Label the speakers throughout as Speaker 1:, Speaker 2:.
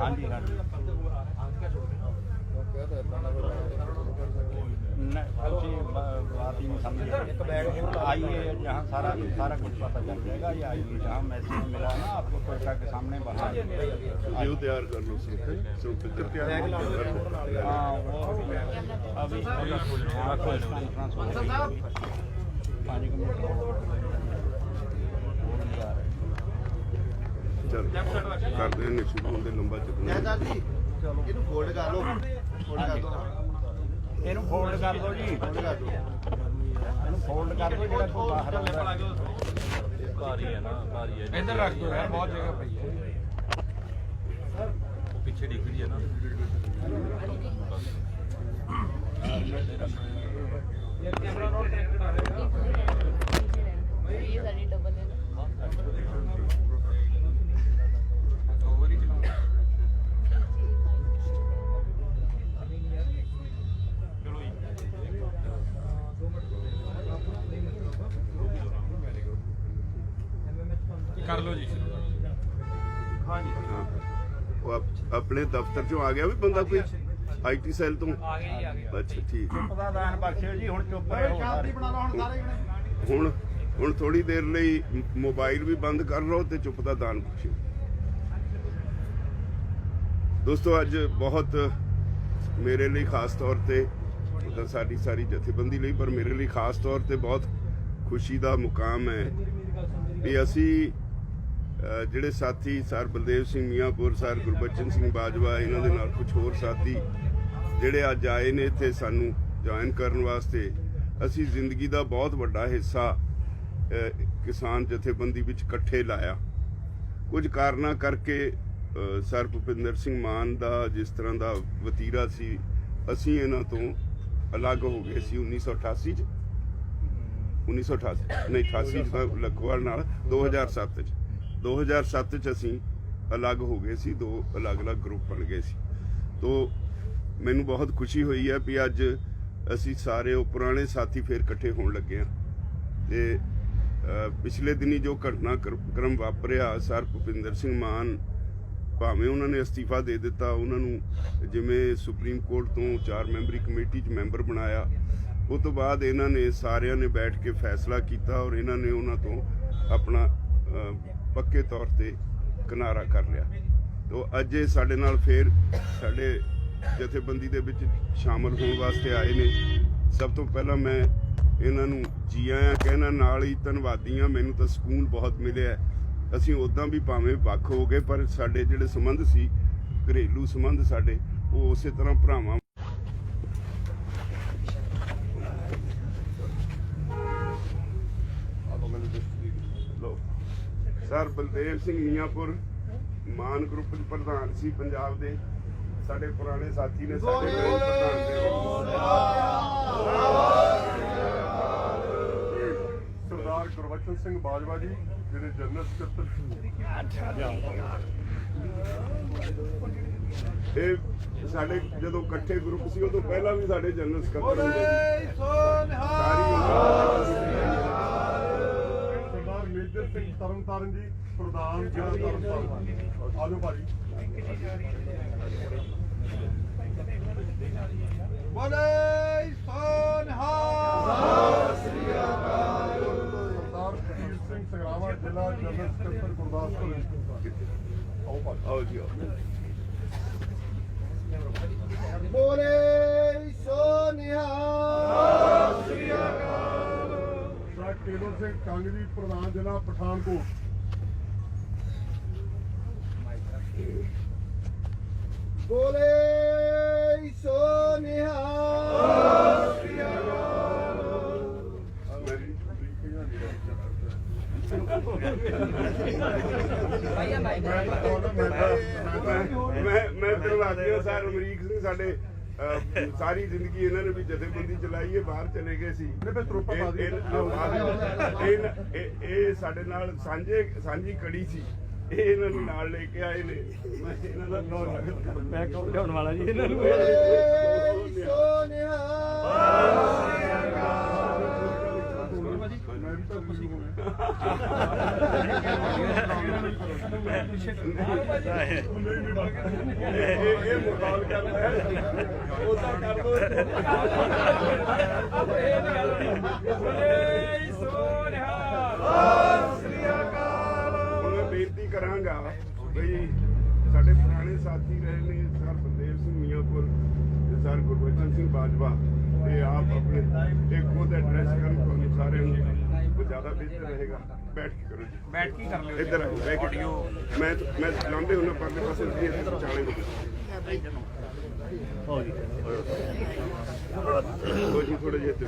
Speaker 1: हाँ जी हाँ जी बात ही नहीं समझ आइए जहाँ सारा सारा कुछ पता चल जाएगा। ये आइए जहाँ मैसेज मिला है ना आपको कोयटा के सामने बाहर
Speaker 2: व्यू तैयार कर लो पिक्चर तैयार
Speaker 1: हाँ वो अभी 5 मिनट
Speaker 2: चल करते हैं शुरू होंगे लंबा चलना
Speaker 3: ਇਹਨੂੰ ਫੋਲਡ ਕਰ ਲਓ
Speaker 1: ਇਹਨੂੰ ਫੋਲਡ ਕਰ ਦਿਓ ਜੀ ਇਹਨੂੰ ਫੋਲਡ ਕਰ ਦਿਓ ਜਿਹੜਾ ਕੋਈ ਬਾਹਰ
Speaker 4: ਭਾਰੀ ਹੈ ਨਾ ਭਾਰੀ ਹੈ
Speaker 5: ਇੱਧਰ ਰੱਖ ਦਿਓ ਯਾਰ ਬਹੁਤ ਜਗ੍ਹਾ ਪਈ ਹੈ
Speaker 4: ਉਹ ਪਿੱਛੇ ਡਿੱਗ ਰਹੀ ਹੈ ਨਾ
Speaker 5: ਇਹ ਕੈਮਰਾ ਨੋਟ ਕਨੈਕਟਡ ਆ ਰਿਹਾ
Speaker 6: ਇਹ ਸਾਡੀ ਡਬਲ ਹੈ
Speaker 5: ਕਰ ਲਓ ਜੀ
Speaker 2: हाँ जी हाँ वो अपने दफ्तर चो आ गया भी बंदा कोई IT सैल तो
Speaker 5: ਆ ਗਏ ਜੀ ਆ ਗਏ
Speaker 2: अच्छा ठीक है
Speaker 1: ਪਤਾ ਦਾਨ ਬਖਸ਼ਿਓ ਜੀ ਹੁਣ ਚੁੱਪ ਰਹੋ
Speaker 3: ਸ਼ਾਂਤੀ ਬਣਾ ਲਓ ਹੁਣ ਸਾਰੇ ਜਣੇ
Speaker 2: ਹੁਣ ਥੋੜੀ ਦੇਰ ਲਈ ਮੋਬਾਈਲ ਵੀ ਬੰਦ ਕਰ ਲਓ ਤੇ ਚੁੱਪ ਦਾ ਦਾਨ ਬਖਸ਼ਿਓ। ਦੋਸਤੋ ਅੱਜ ਬਹੁਤ ਮੇਰੇ ਲਈ ਖਾਸ ਤੌਰ ਤੇ ਤਾਂ ਸਾਰੀ ਜਥੇਬੰਦੀ ਲਈ ਪਰ ਮੇਰੇ ਲਈ ਖਾਸ ਤੌਰ ਤੇ ਬਹੁਤ ਖੁਸ਼ੀ ਦਾ ਮੁਕਾਮ ਹੈ ਵੀ ਅਸੀਂ ਜਿਹੜੇ ਸਾਥੀ ਸਰ ਬਲਦੇਵ ਸਿੰਘ ਮੀਆਂਪੁਰ ਸਰ ਗੁਰਬਚਨ ਸਿੰਘ ਬਾਜਵਾ ਇਹਨਾਂ ਦੇ ਨਾਲ ਕੁਝ ਹੋਰ ਸਾਥੀ ਜਿਹੜੇ ਅੱਜ ਆਏ ਨੇ ਇੱਥੇ ਸਾਨੂੰ ਜੁਆਇਨ ਕਰਨ ਵਾਸਤੇ ਅਸੀਂ ਜ਼ਿੰਦਗੀ ਦਾ ਬਹੁਤ ਵੱਡਾ ਹਿੱਸਾ ਕਿਸਾਨ ਜਥੇਬੰਦੀ ਵਿੱਚ ਇਕੱਠੇ ਲਾਇਆ। ਕੁਝ ਕਾਰਨਾਂ ਕਰਕੇ ਸਰ ਭੁਪਿੰਦਰ ਸਿੰਘ ਮਾਨ ਦਾ ਜਿਸ ਤਰ੍ਹਾਂ ਦਾ ਵਤੀਰਾ ਸੀ ਅਸੀਂ ਇਹਨਾਂ ਤੋਂ ਅਲੱਗ ਹੋ ਗਏ ਸੀ 1988 ਚ 1988 ਚ ਤਾਂ ਲਖਵਾਲ ਨਾਲ 2007 ਚ ਅਸੀਂ ਅਲੱਗ ਹੋ ਗਏ ਸੀ। 2 ਅਲੱਗ-ਅਲੱਗ ਗਰੁੱਪ ਬਣ ਗਏ ਸੀ। ਤੋ ਮੈਨੂੰ ਬਹੁਤ ਖੁਸ਼ੀ ਹੋਈ ਹੈ ਵੀ ਅੱਜ ਅਸੀਂ ਸਾਰੇ ਉਹ ਪੁਰਾਣੇ ਸਾਥੀ ਫੇਰ ਇਕੱਠੇ ਹੋਣ ਲੱਗੇ ਹਾਂ ਤੇ ਪਿਛਲੇ ਦਿਨੀ ਜੋ ਘਟਨਾਕ੍ਰਮ ਵਾਪਰਿਆ ਸਰ ਭੁਪਿੰਦਰ ਸਿੰਘ ਮਾਨ ਭਾਵੇਂ ਉਹਨਾਂ ਨੇ ਅਸਤੀਫਾ ਦੇ ਦਿੱਤਾ ਉਹਨਾਂ ਨੂੰ ਜਿਵੇਂ ਸੁਪਰੀਮ ਕੋਰਟ ਤੋਂ 4 ਮੈਂਬਰੀ ਕਮੇਟੀ 'ਚ ਮੈਂਬਰ ਬਣਾਇਆ ਉਸ ਤੋਂ ਬਾਅਦ ਇਹਨਾਂ ਨੇ ਸਾਰਿਆਂ ਨੇ ਬੈਠ ਕੇ ਫੈਸਲਾ ਕੀਤਾ ਔਰ ਇਹਨਾਂ ਨੇ ਉਹਨਾਂ ਤੋਂ ਆਪਣਾ ਪੱਕੇ ਤੌਰ ਤੇ ਕਿਨਾਰਾ ਕਰ ਲਿਆ। ਤੋ ਅੱਜ ਇਹ ਸਾਡੇ ਨਾਲ ਫੇਰ ਸਾਡੇ ਜਥੇਬੰਦੀ ਦੇ ਵਿੱਚ ਸ਼ਾਮਲ ਹੋਣ ਵਾਸਤੇ ਆਏ ਨੇ। ਸਭ ਤੋਂ ਪਹਿਲਾਂ ਮੈਂ ਇਹਨਾਂ ਨੂੰ ਜੀ ਆਇਆਂ ਕਹਿਣਾ ਨਾਲ ਹੀ ਧੰਨਵਾਦੀ ਹਾਂ। ਮੈਨੂੰ ਤਾਂ ਸਕੂਨ ਬਹੁਤ ਮਿਲਿਆ। ਅਸੀਂ ਉੱਦਾਂ ਵੀ ਭਾਵੇਂ ਵੱਖ ਹੋ ਗਏ ਪਰ ਸਾਡੇ ਜਿਹੜੇ ਸੰਬੰਧ ਸੀ ਘਰੇਲੂ ਸੰਬੰਧ ਸਾਡੇ ਉਹ ਉਸੇ ਤਰ੍ਹਾਂ ਭਰਾਵਾਂ ਸਰ ਬਲਦੇਵ ਸਿੰਘ ਮੀਆਂਪੁਰ ਮਾਨ ਗਰੁੱਪ ਦੇ ਪ੍ਰਧਾਨ ਸੀ ਪੰਜਾਬ ਦੇ ਸਾਡੇ ਪੁਰਾਣੇ ਸਾਥੀ ਨੇ ਸਾਡੇ
Speaker 7: ਸਰਦਾਰ ਗੁਰਬਚਨ ਸਿੰਘ ਬਾਜਵਾ ਜੀ ਜਿਹੜੇ ਜਨਰਲ ਸਕੱਤਰ
Speaker 2: ਇਹ ਸਾਡੇ ਜਦੋਂ ਇਕੱਠੇ ਗਰੁੱਪ ਸੀ ਉਦੋਂ ਪਹਿਲਾਂ ਵੀ ਸਾਡੇ ਜਨਰਲ ਸਕੱਤਰ ਹੁੰਦੇ ਸੀ।
Speaker 7: ਸਰਦਾਰ ਮੇਜਰ ਸਿੰਘ ਤਰਨਤਾਰਨ ਜੀ ਪ੍ਰਧਾਨ ਜ਼ਿਲ੍ਹਾ ਤਰਨਤਾਰਨ ਆਜੋ ਭਾਜੀ
Speaker 3: ਬੋਲੇ ਸੋਨਹਾ ਸ੍ਰੀ ਅਕਾਲ
Speaker 7: ਸਰਦਾਰ ਕਬੀਰ ਸਿੰਘ ਸੰਗਰਾਵਾ ਜ਼ਿਲ੍ਹਾ ਜਨਰਲ ਸਕੱਤਰ ਗੁਰਦਾਸਪੁਰ ਆਓ ਭਾਜੀ
Speaker 2: ਆਓ ਜੀ ਆਓ।
Speaker 3: ਬੋਲੇ ਸੋਨਹਾ ਸ੍ਰੀ ਅਕਾਲ
Speaker 7: ਸਰਦਾਰ ਕੇਵਲ ਸਿੰਘ ਕੰਗ ਜੀ ਪ੍ਰਧਾਨ ਜ਼ਿਲ੍ਹਾ ਪਠਾਨਕੋਟ
Speaker 3: ਬੋਲੇ ਸੋਨਹਾ ਸ੍ਰੀ ਅਕਾਲ
Speaker 2: ਮੈਂ ਧੰਨਵਾਦੀ ਹਾਂ ਸਰ ਅਮਰੀਕ ਸਿੰਘ ਸਾਡੇ ਸਾਰੀ ਜ਼ਿੰਦਗੀ ਇਹਨਾਂ ਨੇ ਵੀ ਜਥੇਬੰਦੀ ਚਲਾਈ ਹੈ ਬਾਹਰ ਚਲੇ ਗਏ ਸੀ ਇਹ ਸਾਡੇ ਨਾਲ ਸਾਂਝੀ ਕੜੀ ਸੀ ਇਹ ਇਹਨਾਂ ਨੂੰ ਨਾਲ ਲੈ ਕੇ ਆਏ ਨੇ ਮੈਂ ਇਹਨਾਂ ਦਾ
Speaker 1: ਮੈਂ ਕੌਣ ਲਿਆਉਣ ਵਾਲਾ ਜੀ ਇਹਨਾਂ ਨੂੰ
Speaker 3: ਸੋਨਹਾ
Speaker 7: ਮੈਂ ਵੀ ਤਾਂ ਖੁਸ਼ੀ ਹੋਈ
Speaker 2: ਇਹ ਮੁਕਾਲ ਕਰਦਾ ਹੈ ਉਹਦਾ ਕਰ ਦੋ ਹੁਣ ਮੈਂ ਬੇਨਤੀ ਕਰਾਂਗਾ ਬਈ ਸਾਡੇ ਪੁਰਾਣੇ ਸਾਥੀ ਰਹੇ ਨੇ ਸਰ ਬਲਦੇਵ ਸਿੰਘ ਮੀਆਂਪੁਰ ਤੇ ਸਰ ਗੁਰਬਚਨ ਸਿੰਘ ਬਾਜਵਾ ਤੇ ਆਪ ਆਪਣੇ ਇੱਕ ਖੁਦ ਐਡਰੈਸ ਕਰਨ ਤੁਹਾਨੂੰ ਸਾਰਿਆਂ ਨੂੰ ਜ਼ਿਆਦਾ ਬਿਹਤਰ ਰਹੇਗਾ। ਬੈਠ ਕੇ ਕਰੋ ਜੀ,
Speaker 5: ਬੈਠ ਕੇ ਕਰ ਲਿਓ
Speaker 2: ਇੱਧਰ ਆਓ ਬੈਠ ਕੇ ਮੈਂ ਲਾਉਂਦੇ ਹੁੰਨਾ ਪਰਲੇ ਪਾਸੇ ਤੁਸੀਂ ਇੱਥੇ ਵਿਚਾਲੇ ਹੋ ਜੀ ਥੋੜੇ ਜਿਹੇ ਇੱਧਰ।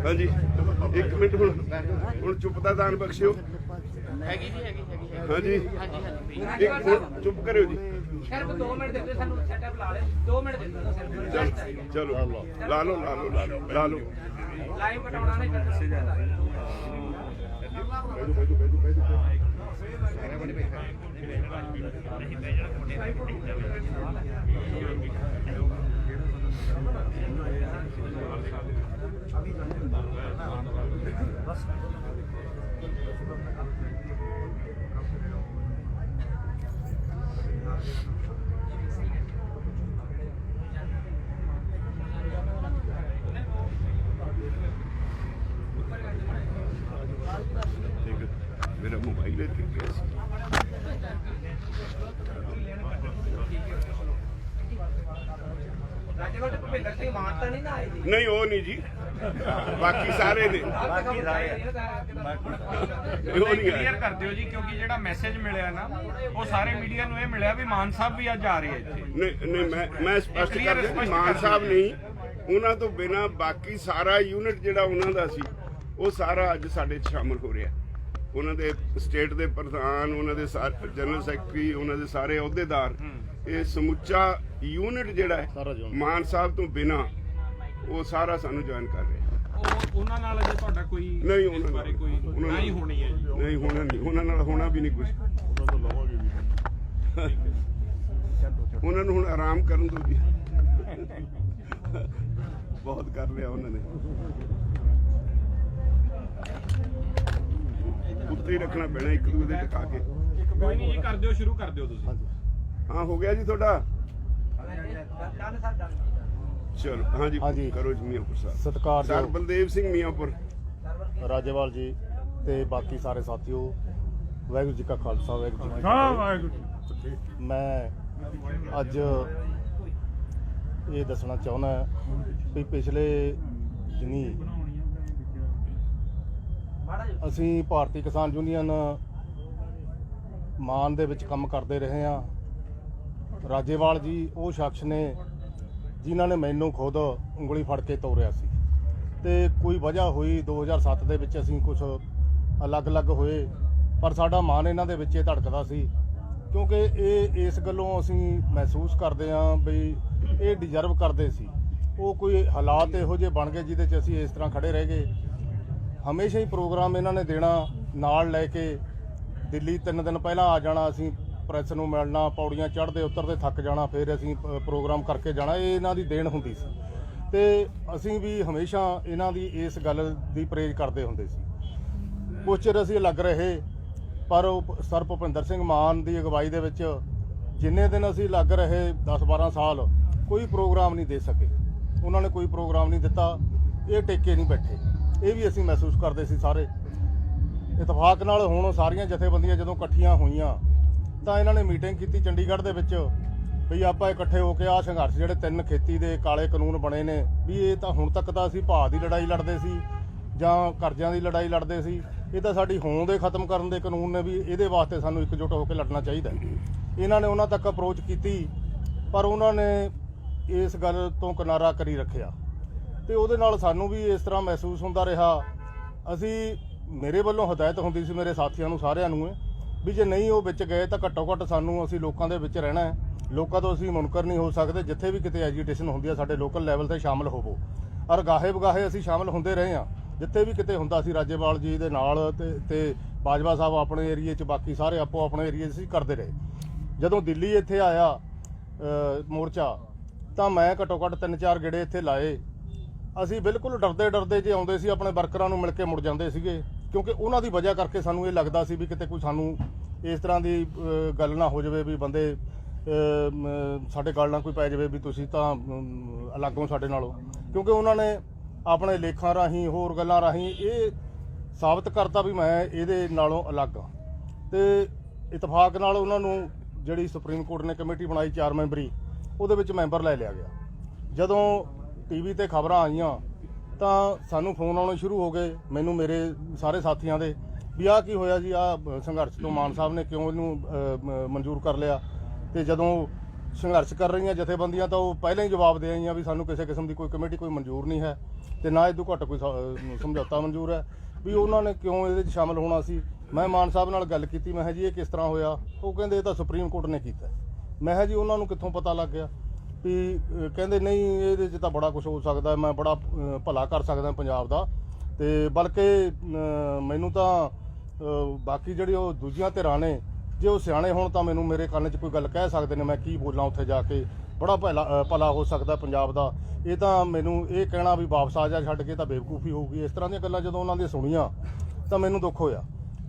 Speaker 2: ਹਾਂਜੀ ਇੱਕ ਮਿੰਟ ਹੁਣ ਚੁੱਪ ਦਾ ਦਾਨ ਬਖਸ਼ਿਓ।
Speaker 5: ਹੈਗੀ ਜੀ ਹੈਗੀ
Speaker 2: ਹਾਂਜੀ
Speaker 5: ਹਾਂਜੀ
Speaker 2: ਇੱਕ ਹੁਣ ਚੁੱਪ ਕਰਿਓ ਜੀ।
Speaker 5: ਸਿਰਫ 2 ਮਿੰਟ ਦੇ ਦਿਓ ਸਾਨੂੰ ਸੈਟਅਪ ਲਾ ਲੈ 2 ਮਿੰਟ ਦੇ ਦਿਓ ਸਿਰਫ
Speaker 2: ਚਲੋ ਲਾ ਲਓ
Speaker 5: ਲਾਈਵ ਕਟਾਉਣਾ ਨਹੀਂ ਕਰਨਾ
Speaker 2: ਮੇਰਾ ਮੋਬਾਈਲ ਇੱਥੇ ਗਿਆ ਸੀ।
Speaker 5: ਰਾਜੇਵਾਲ ਭੁਪਿੰਦਰ ਸਿੰਘ ਮਾਨ ਤਾਂ ਨਹੀਂ ਨਾ ਆਏ ਜੀ
Speaker 2: ਨਹੀਂ ਉਹ ਨਹੀਂ ਜੀ, ਬਾਕੀ ਸਾਰੇ ਨੇ।
Speaker 1: ਬਾਕੀ ਸਾਰੇ
Speaker 2: ਉਹ ਨਹੀਂ
Speaker 6: ਕਲੀਅਰ
Speaker 2: ਆਏ।
Speaker 6: ਕਰ ਦਿਓ ਜੀ ਕਿਉਂਕਿ ਜਿਹੜਾ ਮੈਸੇਜ ਮਿਲਿਆ ਨਾ ਉਹ ਸਾਰੇ ਮੀਡੀਆ ਨੂੰ ਇਹ ਮਿਲਿਆ ਵੀ ਮਾਨ ਸਾਹਿਬ ਵੀ ਅੱਜ ਆ ਰਹੇ ਆ ਇੱਥੇ।
Speaker 2: ਨਹੀਂ ਮੈਂ ਸਪਸ਼ਟ ਕਰ ਦਿਆਂ ਕਿ ਮਾਨ ਸਾਹਿਬ ਨਹੀਂ, ਉਹਨਾਂ ਤੋਂ ਬਿਨਾ ਬਾਕੀ ਸਾਰਾ ਯੂਨਿਟ ਜਿਹੜਾ ਉਹਨਾਂ ਦਾ ਸੀ ਉਹ ਸਾਰਾ ਅੱਜ ਸਾਡੇ 'ਚ ਸ਼ਾਮਲ ਹੋ ਰਿਹਾ। ਉਹਨਾਂ ਦੇ ਸਟੇਟ ਦੇ ਪ੍ਰਧਾਨ, ਉਹਨਾਂ ਦੇ ਜਨਰਲ ਸੈਕਟਰੀ, ਉਹਨਾਂ ਦੇ ਸਾਰੇ ਅਹੁਦੇਦਾਰ, ਇਹ ਸਮੁੱਚਾ ਯੂਨਿਟ ਜਿਹੜਾ ਹੈ ਮਾਨ ਸਾਹਿਬ ਤੋਂ ਬਿਨਾ ਉਹ ਸਾਰਾ ਸਾਨੂੰ ਜੁਆਇਨ ਕਰ ਰਿਹਾ।
Speaker 6: ਉਹਨਾਂ ਨਾਲ ਅਜੇ ਤੁਹਾਡਾ ਕੋਈ
Speaker 2: ਨਹੀਂ
Speaker 6: ਇਸ ਬਾਰੇ ਕੋਈ ਨਹੀਂ ਹੋਣੀ ਹੈ ਜੀ।
Speaker 2: ਨਹੀਂ ਹੋਣਾ ਨਹੀਂ, ਉਹਨਾਂ ਨਾਲ ਹੋਣਾ ਵੀ ਨਹੀਂ ਕੁਝ। ਉਹਨਾਂ ਨੂੰ ਹੁਣ ਆਰਾਮ ਕਰਨ ਦਿਓ ਜੀ, ਬਹੁਤ ਕਰ ਲਿਆ ਉਹਨਾਂ ਨੇ। ਉੱਤੇ ਹੀ ਰੱਖਣਾ ਪੈਣਾ ਇੱਕ ਦੂਜੇ ਦੇ ਟਿਕਾ ਕੇ।
Speaker 6: ਕੋਈ ਨਹੀਂ ਜੀ, ਕਰ ਦਿਓ, ਸ਼ੁਰੂ ਕਰ ਦਿਓ ਤੁਸੀਂ।
Speaker 2: ਹਾਂ ਹੋ ਗਿਆ ਜੀ ਤੁਹਾਡਾ। ਚਲੋ ਹਾਂਜੀ ਕਰੋ ਜੀ ਮੀਆਂਪੁਰ ਸਾਹਿਬ। ਸਰ
Speaker 8: ਸਤਿਕਾਰਯੋਗ
Speaker 2: ਬਲਦੇਵ ਸਿੰਘ ਮੀਆਂਪੁਰ
Speaker 8: ਰਾਜੇਵਾਲ ਜੀ ਤੇ ਬਾਕੀ ਸਾਰੇ ਸਾਥੀਓ, ਵਾਹਿਗੁਰੂ ਜੀ ਕਾ ਖਾਲਸਾ ਵਾਹਿਗੁਰੂ ਜੀ ਕੀ ਫਤਿਹ। ਮੈਂ ਅੱਜ ਇਹ ਦੱਸਣਾ ਚਾਹੁੰਦਾ ਵੀ ਪਿਛਲੇ ਦਿਨੀ ਅਸੀਂ ਭਾਰਤੀ ਕਿਸਾਨ ਯੂਨੀਅਨ ਮਾਨ ਦੇ ਵਿੱਚ ਕੰਮ ਕਰਦੇ ਰਹੇ ਹਾਂ। ਰਾਜੇਵਾਲ ਜੀ ਉਹ ਸ਼ਖਸ ਨੇ ਜਿਨ੍ਹਾਂ ਨੇ ਮੈਨੂੰ ਖੁਦ ਉਂਗਲੀ ਫੜ ਕੇ ਤੋਰਿਆ ਸੀ ਤੇ ਕੋਈ ਵਜ੍ਹਾ ਹੋਈ 2007 ਦੇ ਵਿੱਚ ਅਸੀਂ ਕੁਝ ਅਲੱਗ-ਅਲੱਗ ਹੋਏ, ਪਰ ਸਾਡਾ ਮਾਨ ਇਹਨਾਂ ਦੇ ਵਿੱਚ ਧੜਕਦਾ ਸੀ ਕਿਉਂਕਿ ਇਹ ਇਸ ਗੱਲੋਂ ਅਸੀਂ ਮਹਿਸੂਸ ਕਰਦੇ ਹਾਂ ਵੀ ਇਹ ਡਿਜ਼ਰਵ ਕਰਦੇ ਸੀ। ਉਹ ਕੋਈ ਹਾਲਾਤ ਇਹੋ ਜਿਹੇ ਬਣ ਗਏ ਜਿਹਦੇ 'ਚ ਅਸੀਂ ਇਸ ਤਰ੍ਹਾਂ ਖੜੇ ਰਹਿ ਗਏ। ਹਮੇਸ਼ਾ ਹੀ ਪ੍ਰੋਗਰਾਮ ਇਹਨਾਂ ਨੇ ਦੇਣਾ, ਨਾਲ ਲੈ ਕੇ ਦਿੱਲੀ 3 ਦਿਨ ਪਹਿਲਾਂ ਆ ਜਾਣਾ, ਅਸੀਂ ਪ੍ਰੈਸ ਨੂੰ ਮਿਲਣਾ, ਪੌੜੀਆਂ ਚੜ੍ਹਦੇ ਉਤਰਦੇ ਥੱਕ ਜਾਣਾ, ਫਿਰ ਅਸੀਂ ਪ੍ਰੋਗਰਾਮ ਕਰਕੇ ਜਾਣਾ। ਇਹ ਇਹਨਾਂ ਦੀ ਦੇਣ ਹੁੰਦੀ ਸੀ ਤੇ ਅਸੀਂ ਵੀ ਹਮੇਸ਼ਾ ਇਹਨਾਂ ਦੀ ਇਸ ਗੱਲ ਦੀ ਪ੍ਰੇਜ਼ ਕਰਦੇ ਹੁੰਦੇ ਸੀ। ਕੁਝ ਚਿਰ ਅਸੀਂ ਲੱਗ ਰਹੇ, ਪਰ ਸਰ ਭੁਪਿੰਦਰ ਸਿੰਘ ਮਾਨ ਦੀ ਅਗਵਾਈ ਦੇ ਵਿੱਚ ਜਿੰਨੇ ਦਿਨ ਅਸੀਂ ਲੱਗ ਰਹੇ 10-12 ਸਾਲ ਕੋਈ ਪ੍ਰੋਗਰਾਮ ਨਹੀਂ ਦੇ ਸਕੇ। ਉਹਨਾਂ ਨੇ ਕੋਈ ਪ੍ਰੋਗਰਾਮ ਨਹੀਂ ਦਿੱਤਾ, ਇਹ ਟੇਕੇ ਨਹੀਂ ਬੈਠੇ। ਇਹ ਵੀ ਅਸੀਂ ਮਹਿਸੂਸ ਕਰਦੇ ਸੀ ਸਾਰੇ ਇਤਫਾਕ ਨਾਲ। ਹੁਣ ਸਾਰੀਆਂ ਜਥੇਬੰਦੀਆਂ ਜਦੋਂ ਇਕੱਠੀਆਂ ਹੋਈਆਂ ਤਾਂ ਇਹਨਾਂ ਨੇ ਮੀਟਿੰਗ ਕੀਤੀ ਚੰਡੀਗੜ੍ਹ ਦੇ ਵਿੱਚ ਵੀ ਆਪਾਂ ਇਕੱਠੇ ਹੋ ਕੇ ਆਹ ਸੰਘਰਸ਼ ਜਿਹੜੇ 3 ਖੇਤੀ ਦੇ ਕਾਲੇ ਕਾਨੂੰਨ ਬਣੇ ਨੇ ਵੀ ਇਹ ਤਾਂ ਹੁਣ ਤੱਕ ਤਾਂ ਅਸੀਂ ਭਾਅ ਦੀ ਲੜਾਈ ਲੜਦੇ ਸੀ ਜਾਂ ਕਰਜ਼ਿਆਂ ਦੀ ਲੜਾਈ ਲੜਦੇ ਸੀ, ਇਹ ਤਾਂ ਸਾਡੀ ਹੋਂਦ ਦੇ ਖਤਮ ਕਰਨ ਦੇ ਕਾਨੂੰਨ ਨੇ ਵੀ ਇਹਦੇ ਵਾਸਤੇ ਸਾਨੂੰ ਇਕਜੁੱਟ ਹੋ ਕੇ ਲੜਨਾ ਚਾਹੀਦਾ। ਇਹਨਾਂ ਨੇ ਉਹਨਾਂ ਤੱਕ ਅਪਰੋਚ ਕੀਤੀ ਪਰ ਉਹਨਾਂ ਨੇ ਇਸ ਗੱਲ ਤੋਂ ਕਿਨਾਰਾ ਕਰੀ ਰੱਖਿਆ ਤੇ ਉਹਦੇ ਨਾਲ ਸਾਨੂੰ ਵੀ ਇਸ ਤਰ੍ਹਾਂ ਮਹਿਸੂਸ ਹੁੰਦਾ ਰਿਹਾ। ਅਸੀਂ ਮੇਰੇ ਵੱਲੋਂ ਹਦਾਇਤ ਹੁੰਦੀ ਸੀ ਮੇਰੇ ਸਾਥੀਆਂ ਨੂੰ ਸਾਰਿਆਂ ਨੂੰ ਵੀ ਜੇ ਨਹੀਂ ਉਹ ਵਿੱਚ ਗਏ ਤਾਂ ਘੱਟੋ ਘੱਟ ਸਾਨੂੰ, ਅਸੀਂ ਲੋਕਾਂ ਦੇ ਵਿੱਚ ਰਹਿਣਾ ਹੈ, ਲੋਕਾਂ ਤੋਂ ਅਸੀਂ ਮੁਨਕਰ ਨਹੀਂ ਹੋ ਸਕਦੇ। ਜਿੱਥੇ ਵੀ ਕਿਤੇ ਐਜੀਟੇਸ਼ਨ ਹੁੰਦੀ ਹੈ ਸਾਡੇ ਲੋਕਲ ਲੈਵਲ ਤੇ ਸ਼ਾਮਲ ਹੋਵੋ। ਔਰ ਗਾਹੇ ਬਗਾਹੇ ਅਸੀਂ ਸ਼ਾਮਲ ਹੁੰਦੇ ਰਹੇ ਹਾਂ, ਜਿੱਥੇ ਵੀ ਕਿਤੇ ਹੁੰਦਾ ਸੀ ਰਾਜੇਵਾਲ ਜੀ ਦੇ ਨਾਲ ਤੇ ਬਾਜਵਾ ਸਾਹਿਬ ਆਪਣੇ ਏਰੀਏ 'ਚ, ਬਾਕੀ ਸਾਰੇ ਆਪੋ ਆਪਣੇ ਏਰੀਏ 'ਚ ਅਸੀਂ ਕਰਦੇ ਰਹੇ। ਜਦੋਂ ਦਿੱਲੀ ਇੱਥੇ ਆਇਆ ਮੋਰਚਾ ਤਾਂ ਮੈਂ ਘੱਟੋ ਘੱਟ 3-4 ਗੇੜੇ ਇੱਥੇ ਲਾਏ। ਅਸੀਂ ਬਿਲਕੁਲ ਡਰਦੇ ਜੇ ਆਉਂਦੇ ਸੀ ਆਪਣੇ ਵਰਕਰਾਂ ਨੂੰ ਮਿਲ ਕੇ ਮੁੜ ਜਾਂਦੇ ਸੀਗੇ, ਕਿਉਂਕਿ ਉਹਨਾਂ ਦੀ ਵਜ੍ਹਾ ਕਰਕੇ ਸਾਨੂੰ ਇਹ ਲੱਗਦਾ ਸੀ ਵੀ ਕਿਤੇ ਕੋਈ ਸਾਨੂੰ ਇਸ ਤਰ੍ਹਾਂ ਦੀ ਗੱਲ ਨਾ ਹੋ ਜਾਵੇ ਵੀ ਬੰਦੇ ਸਾਡੇ ਗੱਲ ਨਾ ਕੋਈ ਪੈ ਜਾਵੇ ਵੀ ਤੁਸੀਂ ਤਾਂ ਅਲੱਗ ਹੋ ਸਾਡੇ ਨਾਲੋਂ, ਕਿਉਂਕਿ ਉਹਨਾਂ ਨੇ ਆਪਣੇ ਲੇਖਾਂ ਰਾਹੀਂ ਹੋਰ ਗੱਲਾਂ ਰਾਹੀਂ ਇਹ ਸਾਬਤ ਕਰਤਾ ਵੀ ਮੈਂ ਇਹਦੇ ਨਾਲੋਂ ਅਲੱਗ ਹਾਂ। ਤੇ ਇਤਫਾਕ ਨਾਲ ਉਹਨਾਂ ਨੂੰ ਜਿਹੜੀ ਸੁਪਰੀਮ ਕੋਰਟ ਨੇ ਕਮੇਟੀ ਬਣਾਈ 4 ਮੈਂਬਰੀ, ਉਹਦੇ ਵਿੱਚ ਮੈਂਬਰ ਲੈ ਲਿਆ ਗਿਆ। ਜਦੋਂ ਟੀਵੀ ਤੇ ਖਬਰਾਂ ਆਈਆਂ ਤਾਂ ਸਾਨੂੰ ਫੋਨ ਆਉਣੇ ਸ਼ੁਰੂ ਹੋ ਗਏ, ਮੈਨੂੰ ਮੇਰੇ ਸਾਰੇ ਸਾਥੀਆਂ ਦੇ, ਵੀ ਆਹ ਕੀ ਹੋਇਆ ਜੀ, ਆਹ ਸੰਘਰਸ਼ ਤੋਂ ਮਾਨ ਸਾਹਿਬ ਨੇ ਕਿਉਂ ਇਹਨੂੰ ਮਨਜ਼ੂਰ ਕਰ ਲਿਆ। ਤੇ ਜਦੋਂ ਸੰਘਰਸ਼ ਕਰ ਰਹੀਆਂ ਜਥੇਬੰਦੀਆਂ ਤਾਂ ਉਹ ਪਹਿਲਾਂ ਹੀ ਜਵਾਬ ਦੇ ਆਈਆਂ ਵੀ ਸਾਨੂੰ ਕਿਸੇ ਕਿਸਮ ਦੀ ਕੋਈ ਕਮੇਟੀ ਕੋਈ ਮਨਜ਼ੂਰ ਨਹੀਂ ਹੈ ਤੇ ਨਾ ਇਹ ਤੋਂ ਘੱਟ ਕੋਈ ਸਮਝੌਤਾ ਮਨਜ਼ੂਰ ਹੈ, ਵੀ ਉਹਨਾਂ ਨੇ ਕਿਉਂ ਇਹਦੇ 'ਚ ਸ਼ਾਮਲ ਹੋਣਾ ਸੀ। ਮੈਂ ਮਾਨ ਸਾਹਿਬ ਨਾਲ ਗੱਲ ਕੀਤੀ, ਮੈਂ ਕਿਹਾ ਜੀ ਇਹ ਕਿਸ ਤਰ੍ਹਾਂ ਹੋਇਆ। ਉਹ ਕਹਿੰਦੇ ਇਹ ਤਾਂ ਸੁਪਰੀਮ ਕੋਰਟ ਨੇ ਕੀਤਾ। ਮੈਂ ਕਿਹਾ ਜੀ ਉਹਨਾਂ ਨੂੰ ਕਿੱਥੋਂ ਪਤਾ ਲੱਗ ਗਿਆ? ਵੀ ਕਹਿੰਦੇ ਨਹੀਂ ਇਹਦੇ 'ਚ ਤਾਂ ਬੜਾ ਕੁਝ ਹੋ ਸਕਦਾ, ਮੈਂ ਬੜਾ ਭਲਾ ਕਰ ਸਕਦਾ ਪੰਜਾਬ ਦਾ, ਤੇ ਬਲਕਿ ਮੈਨੂੰ ਤਾਂ ਬਾਕੀ ਜਿਹੜੀ ਉਹ ਦੂਜੀਆਂ ਧਿਰਾਂ ਨੇ ਜੇ ਉਹ ਸਿਆਣੇ ਹੋਣ ਤਾਂ ਮੈਨੂੰ ਮੇਰੇ ਕੰਨ 'ਚ ਕੋਈ ਗੱਲ ਕਹਿ ਸਕਦੇ ਨੇ, ਮੈਂ ਕੀ ਬੋਲਾਂ ਉੱਥੇ ਜਾ ਕੇ, ਬੜਾ ਭਲਾ ਹੋ ਸਕਦਾ ਪੰਜਾਬ ਦਾ। ਇਹ ਤਾਂ ਮੈਨੂੰ ਇਹ ਕਹਿਣਾ ਵੀ ਵਾਪਸ ਆ ਜਾ ਛੱਡ ਕੇ ਤਾਂ ਬੇਵਕੂਫੀ ਹੋਊਗੀ। ਇਸ ਤਰ੍ਹਾਂ ਦੀਆਂ ਗੱਲਾਂ ਜਦੋਂ ਉਹਨਾਂ ਦੀਆਂ ਸੁਣੀਆਂ ਤਾਂ ਮੈਨੂੰ ਦੁੱਖ ਹੋਇਆ।